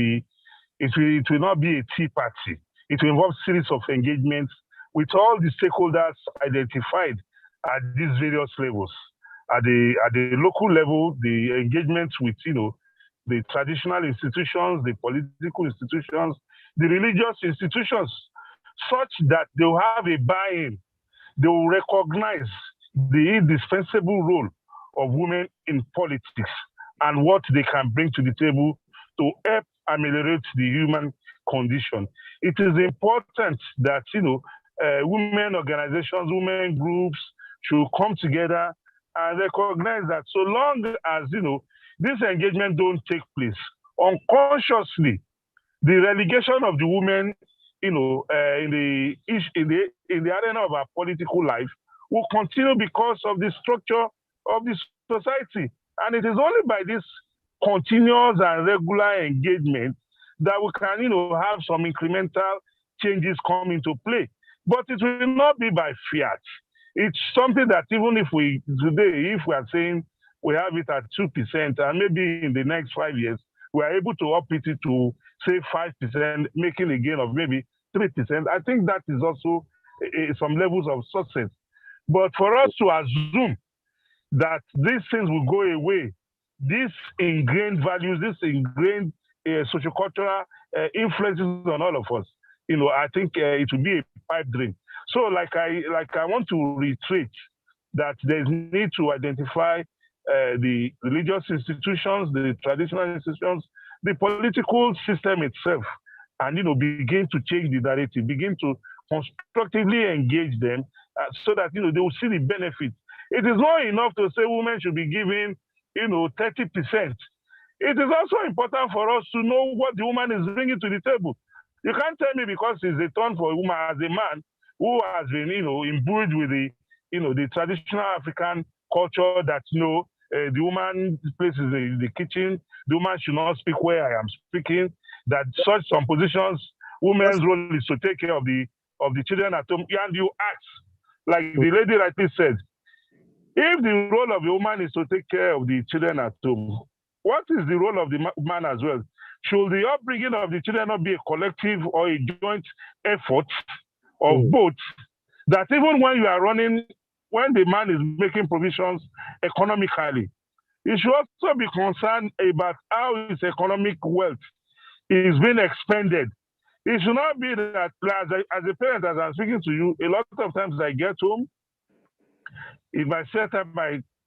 not be a tea party. It will involve series of engagements with all the stakeholders identified at these various levels. At the local level, the engagement with the traditional institutions, the political institutions, the religious institutions, such that they will have a buy-in. They will recognize the indispensable role of women in politics and what they can bring to the table to help ameliorate the human condition. It is important that women organizations, women groups should come together and recognize that so long as this engagement don't take place unconsciously, the relegation of the women in the arena of our political life will continue because of the structure of the society. And it is only by this continuous and regular engagement that we can, have some incremental changes come into play. But it will not be by fiat. It's something that even if we are saying we have it at 2%, and maybe in the next 5 years, we are able to up it to say 5%, making a gain of maybe 3%. I think that is also some levels of success. But for us to assume that these things will go away, these ingrained values, this ingrained sociocultural influences on all of us, I think it will be a pipe dream. So like I want to reiterate that there's need to identify the religious institutions, the traditional institutions, the political system itself, and begin to change the narrative, begin to constructively engage them, so that, they will see the benefits. It is not enough to say women should be given, 30%. It is also important for us to know what the woman is bringing to the table. You can't tell me because it's a turn for a woman as a man who has been, imbued with the traditional African culture that, the woman place is in the kitchen, the woman should not speak where I am speaking, that such some positions, women's role is to take care of the children at home. And you ask, like the lady rightly said, if the role of the woman is to take care of the children at home, what is the role of the man as well? Should the upbringing of the children not be a collective or a joint effort of both? That even when you are running, when the man is making provisions economically, he should also be concerned about how his economic wealth is being expended. It should not be that, as a parent, as I'm speaking to you, a lot of times I get home, if I set up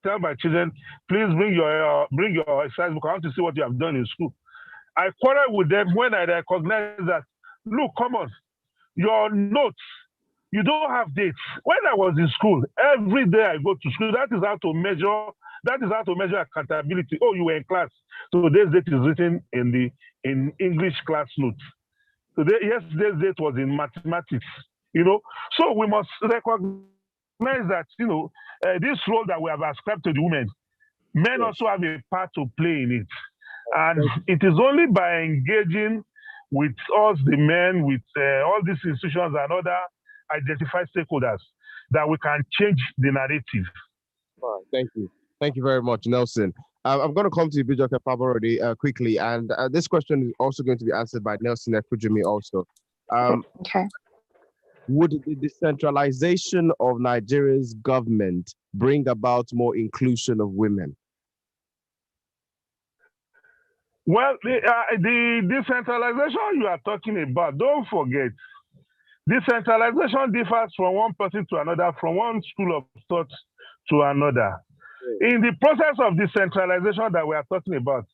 tell my children, please bring your exercise book. I want to see what you have done in school. I quarrel with them when I recognize that, look, come on, your notes, you don't have dates. When I was in school, every day I go to school, that is how to measure accountability. Oh, you were in class. So today's date is written in English class notes. Yesterday's date was in mathematics, So we must recognize that, this role that we have ascribed to the women, men also have a part to play in it. And it is only by engaging with us, the men, with all these institutions and other identified stakeholders, that we can change the narrative. All right, thank you. Thank you very much, Nelson. I'm going to come to you, Bijoke Faborode, quickly. And this question is also going to be answered by Nelson Ekujimi also. Okay. Would the decentralization of Nigeria's government bring about more inclusion of women? Well, the decentralization you are talking about, don't forget, decentralization differs from one person to another, from one school of thought to another. In the process of decentralization that we are talking about,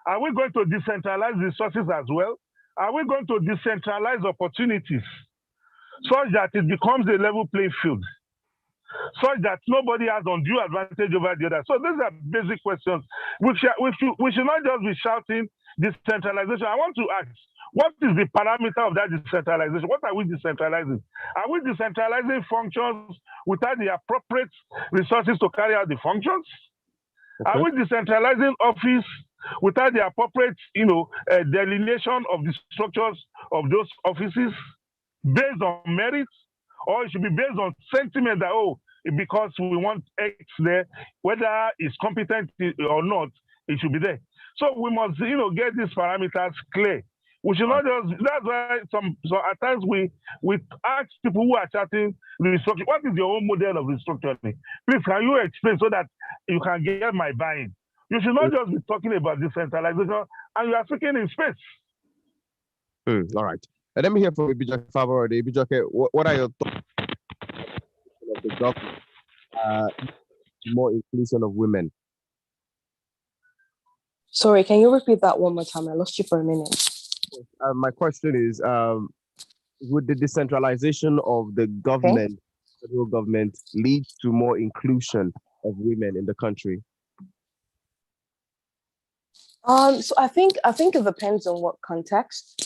are we going to decentralize resources as well? Are we going to decentralize opportunities such that it becomes a level playing field, such that nobody has undue advantage over the other? So these are basic questions. We should not just be shouting decentralization. I want to ask, what is the parameter of that decentralization? What are we decentralizing? Are we decentralizing functions without the appropriate resources to carry out the functions? Okay. Are we decentralizing office without the appropriate, delineation of the structures of those offices based on merit? Or it should be based on sentiment that, because we want X there, whether it's competent or not, it should be there. So we must, get these parameters clear. We should not just, that's why so at times we ask people who are chatting restructuring, what is your own model of restructuring? Please, can you explain so that you can get my buy-in? You should not just be talking about decentralization and you are speaking in space. All right. And let me hear from Bijoke Faborode. Bijoke, what are your thoughts of the government, more inclusion of women? Sorry, can you repeat that one more time? I lost you for a minute. My question is, would the decentralization of the government, federal government, lead to more inclusion of women in the country? So I think it depends on what context.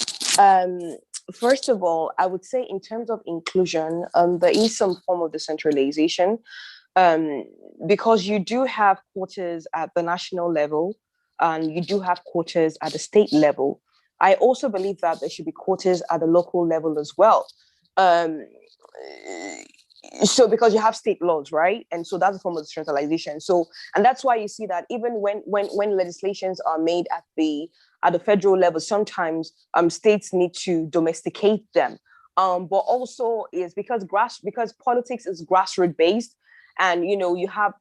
First of all, I would say in terms of inclusion, there is some form of decentralization, because you do have quotas at the national level and you do have quotas at the state level. I also believe that there should be quotas at the local level as well. So because you have state laws, right? And so that's a form of decentralization. So, and that's why you see that even when legislations are made at the federal level, sometimes states need to domesticate them. But also is because politics is grassroots based. And you have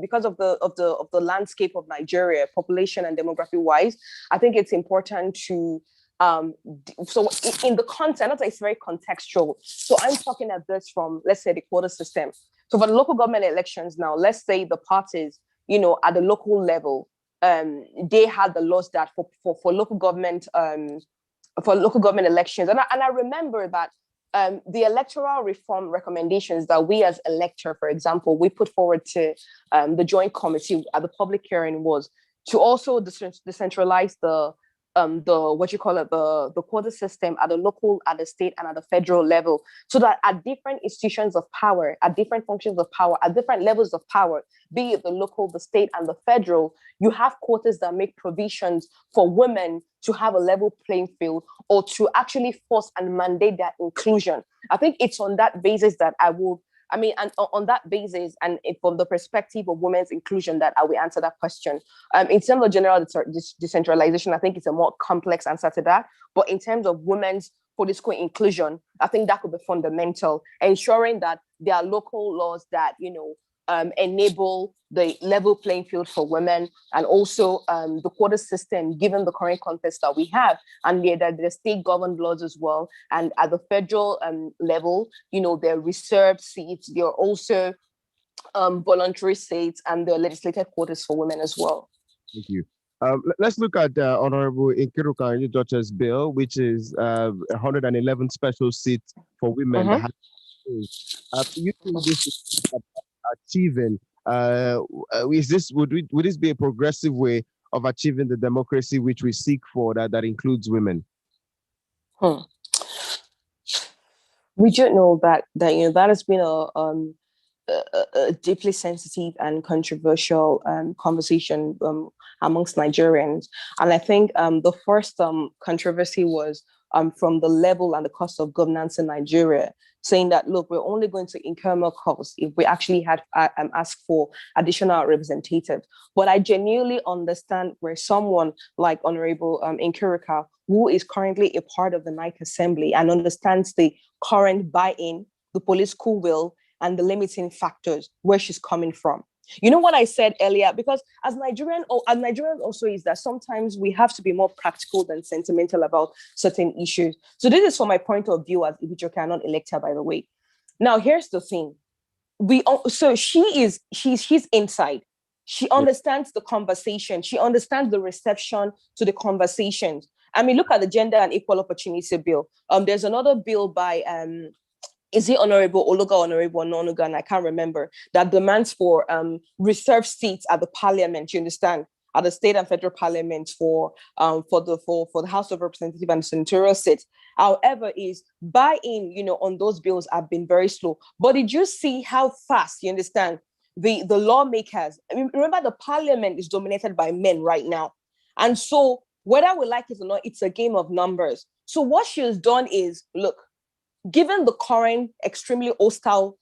because of the landscape of Nigeria, population and demography wise, I think it's important to so in the context, not that it's very contextual. So I'm talking at this from, let's say, the quota system. So for the local government elections now, let's say the parties, at the local level, they had the laws that for local government elections, and I remember that the electoral reform recommendations that we as elector, for example, we put forward to the joint committee at the public hearing was to also decentralize the quota system at the local, at the state, and at the federal level, so that at different institutions of power, at different functions of power, at different levels of power, be it the local, the state, and the federal, you have quotas that make provisions for women to have a level playing field or to actually force and mandate their inclusion. I think it's on that basis that and on that basis, and from the perspective of women's inclusion, that I will answer that question. In terms of general decentralization, I think it's a more complex answer to that. But in terms of women's political inclusion, I think that could be fundamental, ensuring that there are local laws that, enable the level playing field for women, and also the quota system, given the current context that we have, and that the state governed laws as well. And at the federal level, there are reserved seats, there are also voluntary seats, and there are legislated quotas for women as well. Thank you. Let's look at Honorable Nkiruka Daughter's bill, which is 111 special seats for women. That you think this is achieving? Would this be a progressive way of achieving the democracy which we seek for, that includes women? We do know that that has been a deeply sensitive and controversial conversation amongst Nigerians. And I think the first controversy was from the level and the cost of governance in Nigeria, saying that, look, we're only going to incur more costs if we actually had asked for additional representatives. But I genuinely understand where someone like Honorable Nkiruka, who is currently a part of the Ninth Assembly and understands the current buy-in, the political will, and the limiting factors, where she's coming from. You know what I said earlier? Because as Nigerians also, is that sometimes we have to be more practical than sentimental about certain issues. So this is from my point of view as Ibijoke, not elector, by the way. Now, here's the thing. She's inside. She understands the conversation. She understands the reception to the conversations. I mean, look at the Gender and Equal Opportunity Bill. There's another bill by is it Honorable Oluga, Honorable Nonuga, and I can't remember, that demands for reserved seats at the parliament, you understand, at the state and federal parliament for the House of Representatives and senatorial seats. However, is buy-in, on those bills have been very slow. But did you see how fast, you understand, the lawmakers, remember the parliament is dominated by men right now. And so whether we like it or not, it's a game of numbers. So what she has done is, look, given the current extremely hostile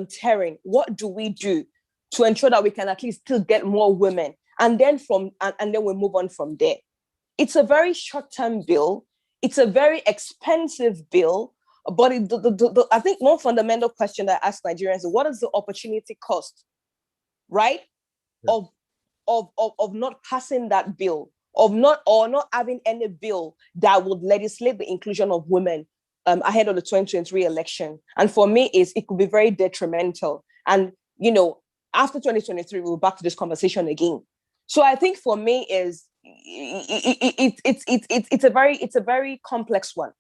terrain, what do we do to ensure that we can at least still get more women? And then we move on from there. It's a very short-term bill. It's a very expensive bill. But I think one fundamental question that I ask Nigerians is, what is the opportunity cost, right? Yeah. Of not passing that bill, of not having any bill that would legislate the inclusion of women ahead of the 2023 election. And for me, it could be very detrimental. And, after 2023, we'll back to this conversation again. So I think for me it's a very complex one.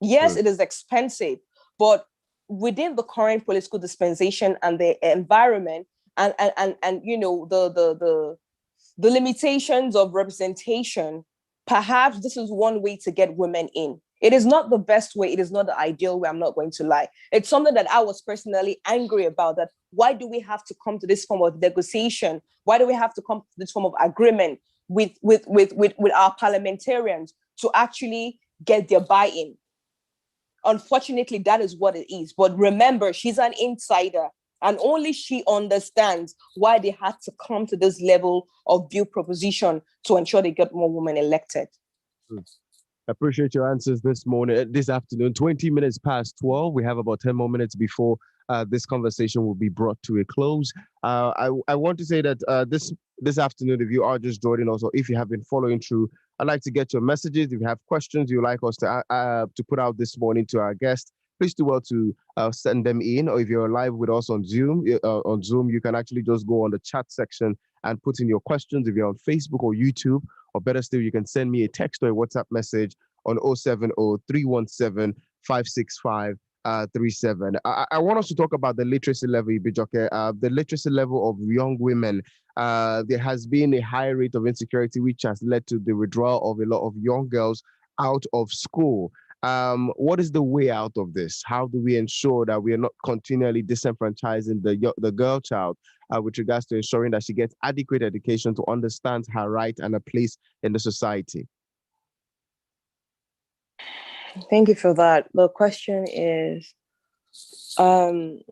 Yes, It is expensive, but within the current political dispensation and the environment and the limitations of representation, perhaps this is one way to get women in. It is not the best way. It is not the ideal way. I'm not going to lie. It's something that I was personally angry about, that why do we have to come to this form of negotiation? Why do we have to come to this form of agreement with our parliamentarians to actually get their buy-in? Unfortunately, that is what it is. But remember, she's an insider, and only she understands why they had to come to this level of bill proposition to ensure they get more women elected. I appreciate your answers this afternoon. 20 minutes past 12. We have about 10 more minutes before this conversation will be brought to a close. I want to say that this afternoon, if you are just joining us, or if you have been following through, I'd like to get your messages. If you have questions you'd like us to put out this morning to our guests, please do well to send them in. Or if you're live with us on Zoom, you can actually just go on the chat section and put in your questions. If you're on Facebook or YouTube, or better still, you can send me a text or a WhatsApp message on 070-317-565 37. I want us to talk about the literacy level, Ibijoke, the literacy level of young women. There has been a high rate of insecurity, which has led to the withdrawal of a lot of young girls out of school. What is the way out of this? How do we ensure that we are not continually disenfranchising the girl child with regards to ensuring that she gets adequate education to understand her right and a place in the society? Thank you for that. The question is, the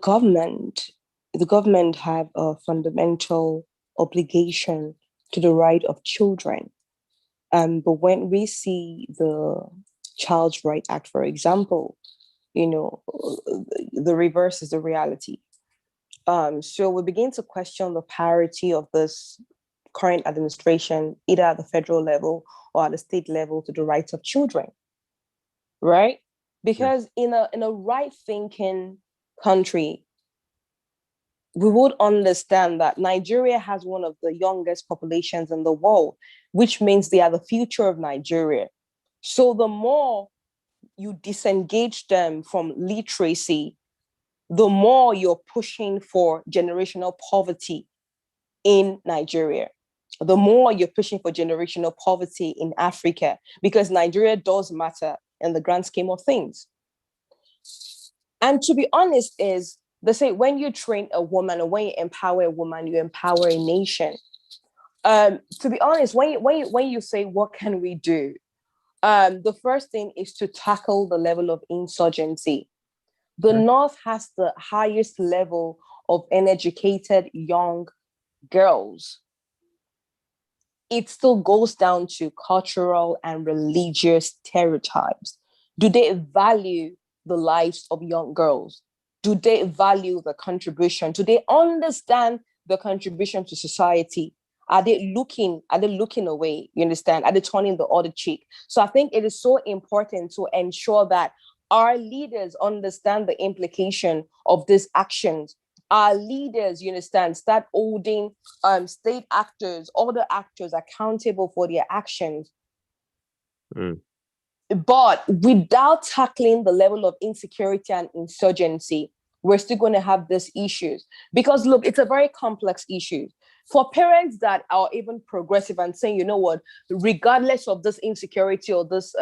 government have a fundamental obligation to the right of children. But when we see the Child's Right Act, for example, the reverse is the reality. So we begin to question the priority of this current administration, either at the federal level or at the state level, to the rights of children, right? Because in a right-thinking country, we would understand that Nigeria has one of the youngest populations in the world, which means they are the future of Nigeria. So the more you disengage them from literacy, the more you're pushing for generational poverty in Nigeria, the more you're pushing for generational poverty in Africa, because Nigeria does matter in the grand scheme of things. And to be honest, they say when you train a woman or when you empower a woman, you empower a nation. To be honest, when you say, what can we do? The first thing is to tackle the level of insurgency. The North has the highest level of uneducated young girls. It still goes down to cultural and religious stereotypes. Do they value the lives of young girls? Do they value the contribution? Do they understand the contribution to society? Are they looking away? You understand? Are they turning the other cheek? So I think it is so important to ensure that our leaders understand the implication of these actions. Our leaders, you understand, start holding state actors, other actors accountable for their actions. But without tackling the level of insecurity and insurgency, we're still going to have these issues. Because look, it's a very complex issue. For parents that are even progressive and saying, you know what, regardless of this insecurity or this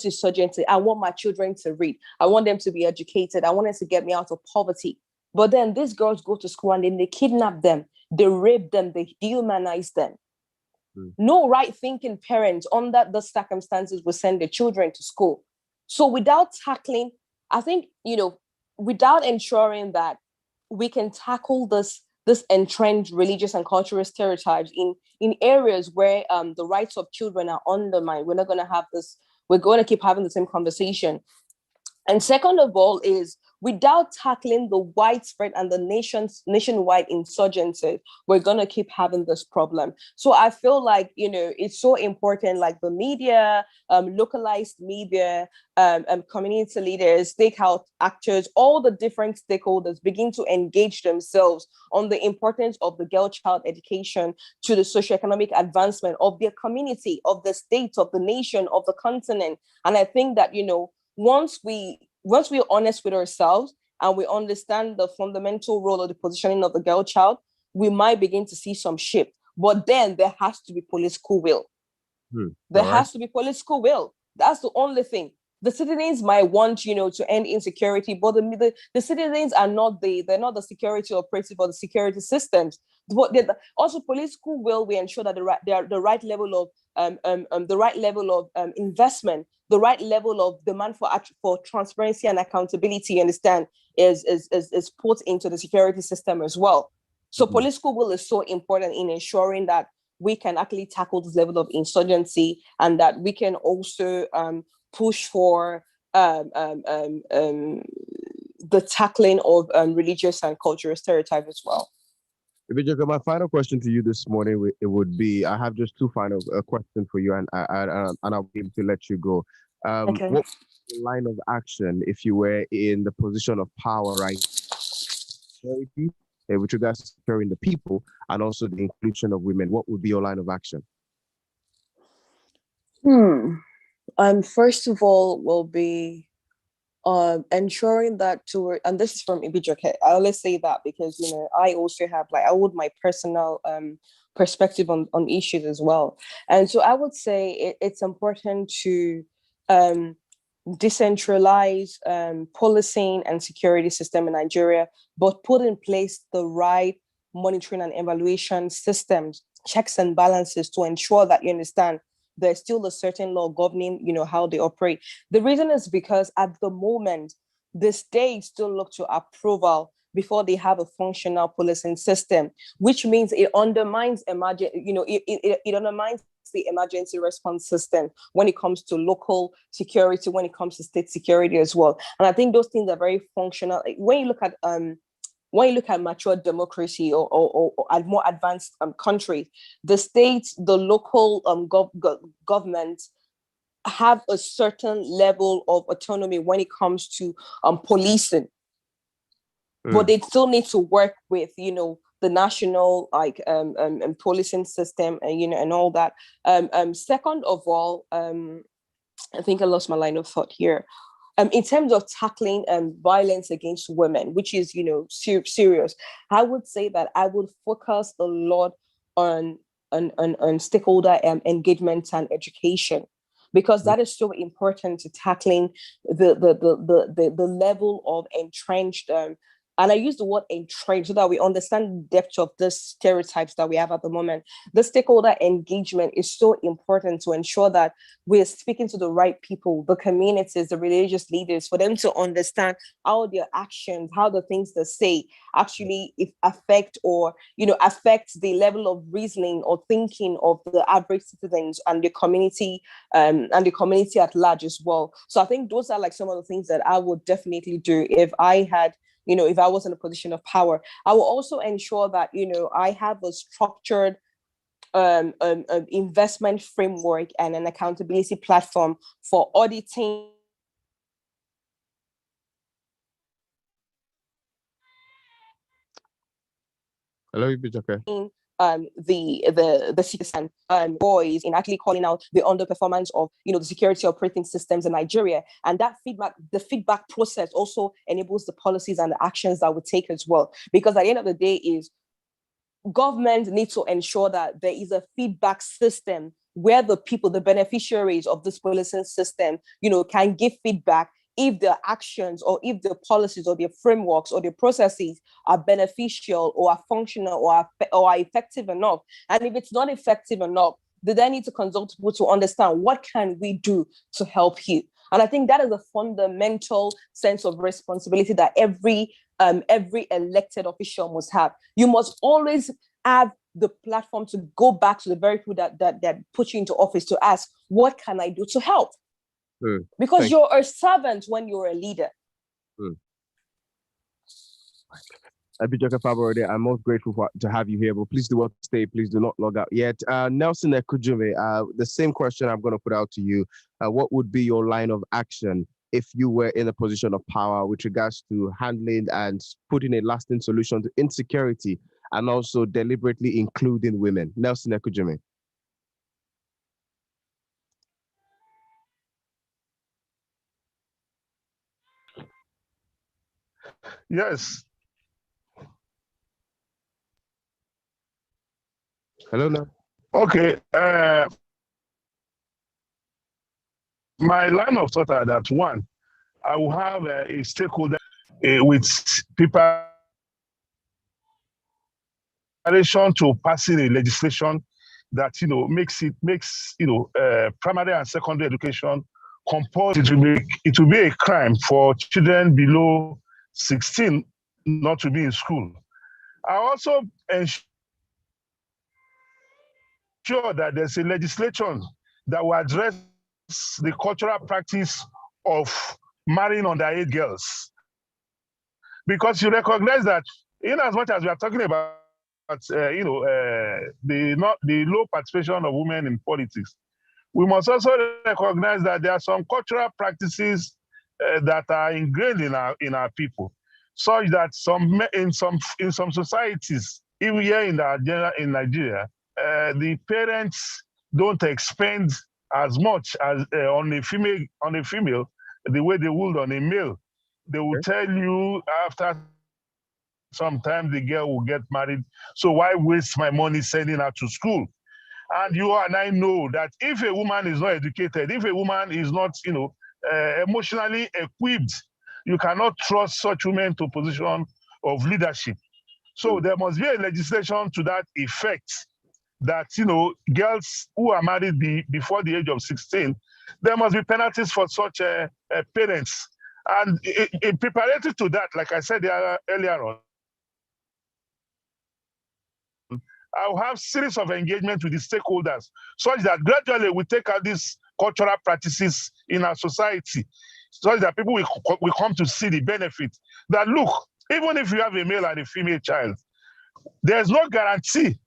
insurgency, I want my children to read. I want them to be educated. I want them to get me out of poverty. But then these girls go to school and then they kidnap them, they rape them, they dehumanize them. No right-thinking parents under the circumstances will send their children to school. So without tackling, I think, without ensuring that we can tackle this entrenched religious and cultural stereotypes in areas where the rights of children are undermined, we're not going to have this, we're going to keep having the same conversation. And second of all is, without tackling the widespread and the nationwide insurgencies, we're going to keep having this problem. So I feel like, it's so important, like the media, localized media, community leaders, stakeholder actors, all the different stakeholders begin to engage themselves on the importance of the girl child education to the socioeconomic advancement of their community, of the state, of the nation, of the continent. And I think that, once we're honest with ourselves and we understand the fundamental role of the positioning of the girl child, we might begin to see some shift. But then there has to be political will. There has to be political will. That's the only thing. The citizens might want, to end insecurity, but the citizens are they're not the security operative or the security systems. But also political will, we ensure that the right level of investment, the right level of demand for transparency and accountability, understand, is put into the security system as well. So political will is so important in ensuring that we can actually tackle this level of insurgency and that we can also push for the tackling of religious and cultural stereotypes as well. Ibijoke, my final question to you this morning, it would be, I have just two final questions for you, and I'll be able to let you go. Okay. What line of action, if you were in the position of power, right, security, with regards to securing the people and also the inclusion of women, what would be your line of action? First of all, will be ensuring that and this is from Ibijoke. I always say that because I also have I would my personal perspective on issues as well, and so I would say it's important to decentralize policing and security system in Nigeria, but put in place the right monitoring and evaluation systems, checks and balances to ensure that you understand there's still a certain law governing, how they operate. The reason is because at the moment, the states still look to approval before they have a functional policing system, which means it undermines it undermines the emergency response system when it comes to local security, when it comes to state security as well. And I think those things are very functional. When you look at mature democracy or more advanced countries, the states, the local government have a certain level of autonomy when it comes to policing. But they still need to work with, the national policing system and, and all that. Second of all, I think I lost my line of thought here. In terms of tackling violence against women, which is, serious, I would say that I would focus a lot on stakeholder engagement and education, because that is so important to tackling the level of entrenched and I use the word entrenched so that we understand the depth of the stereotypes that we have at the moment. The stakeholder engagement is so important to ensure that we're speaking to the right people, the communities, the religious leaders, for them to understand how their actions, how the things they say actually affect the level of reasoning or thinking of the average citizens and the community at large as well. So I think those are some of the things that I would definitely do if I had if I was in a position of power. I will also ensure that, I have a structured investment framework and an accountability platform for auditing. Hello, Ibijoke. The citizen boys in actually calling out the underperformance of the security operating systems in Nigeria, and the feedback process also enables the policies and the actions that we take as well. Because at the end of the day, is government needs to ensure that there is a feedback system where the people, the beneficiaries of this policing system, can give feedback if their actions or if their policies or their frameworks or their processes are beneficial or are functional or are effective enough. And if it's not effective enough, they then need to consult people to understand what can we do to help you. And I think that is a fundamental sense of responsibility that every elected official must have. You must always have the platform to go back to the very people that put you into office to ask, what can I do to help? Because you're a servant when you're a leader. Ibijoke Faborode, I'm most grateful to have you here, but please do not stay. Please do not log out yet. Nelson Ekujume, the same question I'm going to put out to you. What would be your line of action if you were in a position of power with regards to handling and putting a lasting solution to insecurity and also deliberately including women? Nelson Ekujume. Yes. Hello, now. Okay. My line of thought are that one, I will have a stakeholder with preparation to passing a legislation that makes primary and secondary education compulsory. It will be a crime for children below 16 not to be in school. I also ensure that there's a legislation that will address the cultural practice of marrying underage girls. Because you recognize that in as much as we are talking about the low participation of women in politics, we must also recognize that there are some cultural practices that are ingrained in our people, such that in some societies, even here in Nigeria, the parents don't expend as much as on a female, the way they would on a male. They will tell you after sometimes the girl will get married. So why waste my money sending her to school? And you and I know that if a woman is not educated, if a woman is not, emotionally equipped, you cannot trust such women to position of leadership. So there must be a legislation to that effect that, girls who are married before the age of 16, there must be penalties for such parents. And in preparatory to that, like I said earlier on, I'll have series of engagement with the stakeholders such that gradually we take out these cultural practices in our society, such that people will come to see the benefit. That look, even if you have a male and a female child, there's no guarantee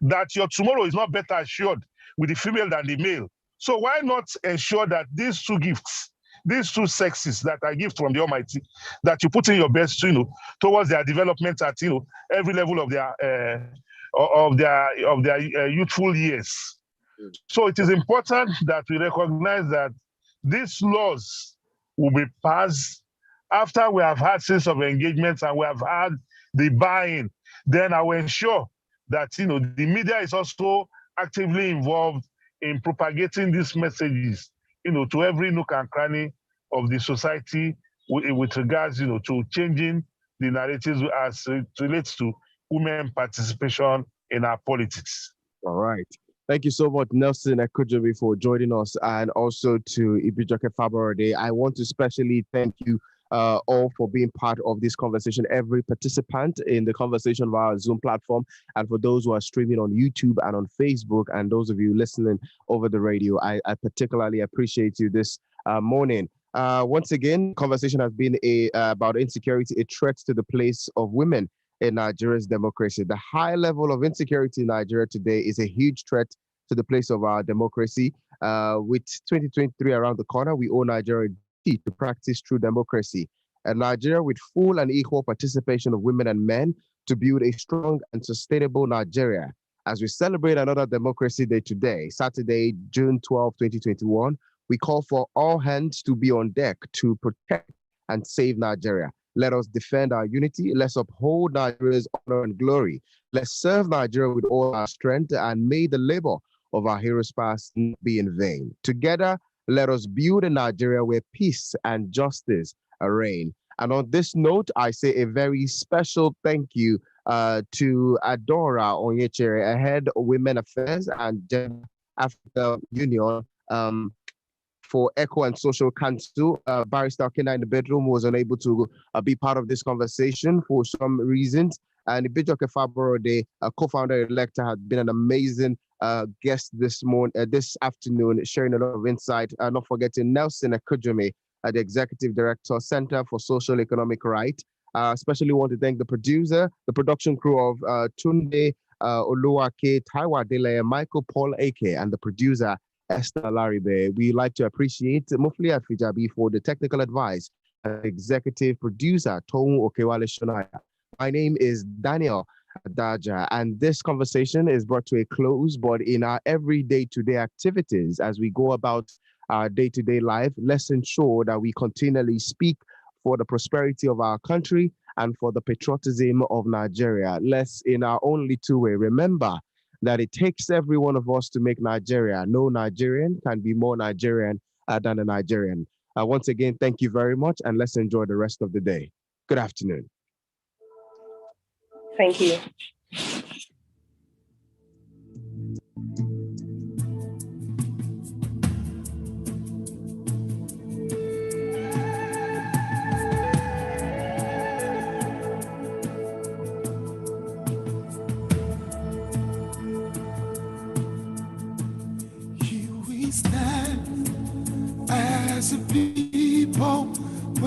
that your tomorrow is not better assured with the female than the male. So why not ensure that these two gifts, these two sexes that are gifts from the Almighty, that you put in your best, towards their development at, every level of their youthful years. So it is important that we recognize that these laws will be passed after we have had series of engagements and we have had the buy-in. Then I will ensure that, the media is also actively involved in propagating these messages, to every nook and cranny of the society with regards, to changing the narratives as it relates to women participation in our politics. All right. Thank you so much, Nelson Akujobi, for joining us, and also to Ibijoke Faborode. I want to especially thank you all for being part of this conversation, every participant in the conversation via Zoom platform, and for those who are streaming on YouTube and on Facebook, and those of you listening over the radio. I particularly appreciate you this morning. Once again, conversation has been about insecurity, a threat to the place of women in Nigeria's democracy. The high level of insecurity in Nigeria today is a huge threat to the place of our democracy. With 2023 around the corner, we owe Nigeria to practice true democracy. A Nigeria with full and equal participation of women and men to build a strong and sustainable Nigeria. As we celebrate another Democracy Day today, Saturday, June 12, 2021, we call for all hands to be on deck to protect and save Nigeria. Let us defend our unity. Let's uphold Nigeria's honor and glory. Let's serve Nigeria with all our strength, and may the labor of our heroes past not be in vain. Together, let us build a Nigeria where peace and justice reign. And on this note, I say a very special thank you to Adora Onyechere, Head of Women Affairs and Gender Africa Union, for Eco and Social Council. Barrister Kena in the bedroom was unable to be part of this conversation for some reasons. And Ibijoke Faborode, co-founder-elect, had been an amazing guest this afternoon, sharing a lot of insight. Not forgetting Nelson Akujobi, the Executive Director, Center for Social Economic Right. Especially want to thank the producer, the production crew of Tunde Oluwake, Taiwa Dele, Michael Paul Ake, and the producer, Esther Laribe. We like to appreciate Mufliat Fijabi for the technical advice, executive producer, Tomu Okewale Shonaya. My name is Daniel Daja, and this conversation is brought to a close, but in our everyday today activities, as we go about our day-to-day life, let's ensure that we continually speak for the prosperity of our country and for the patriotism of Nigeria. Let's, in our own little way, remember that it takes every one of us to make Nigeria. No Nigerian can be more Nigerian than a Nigerian. Once again, thank you very much, and let's enjoy the rest of the day. Good afternoon. Thank you. Here we stand as a people.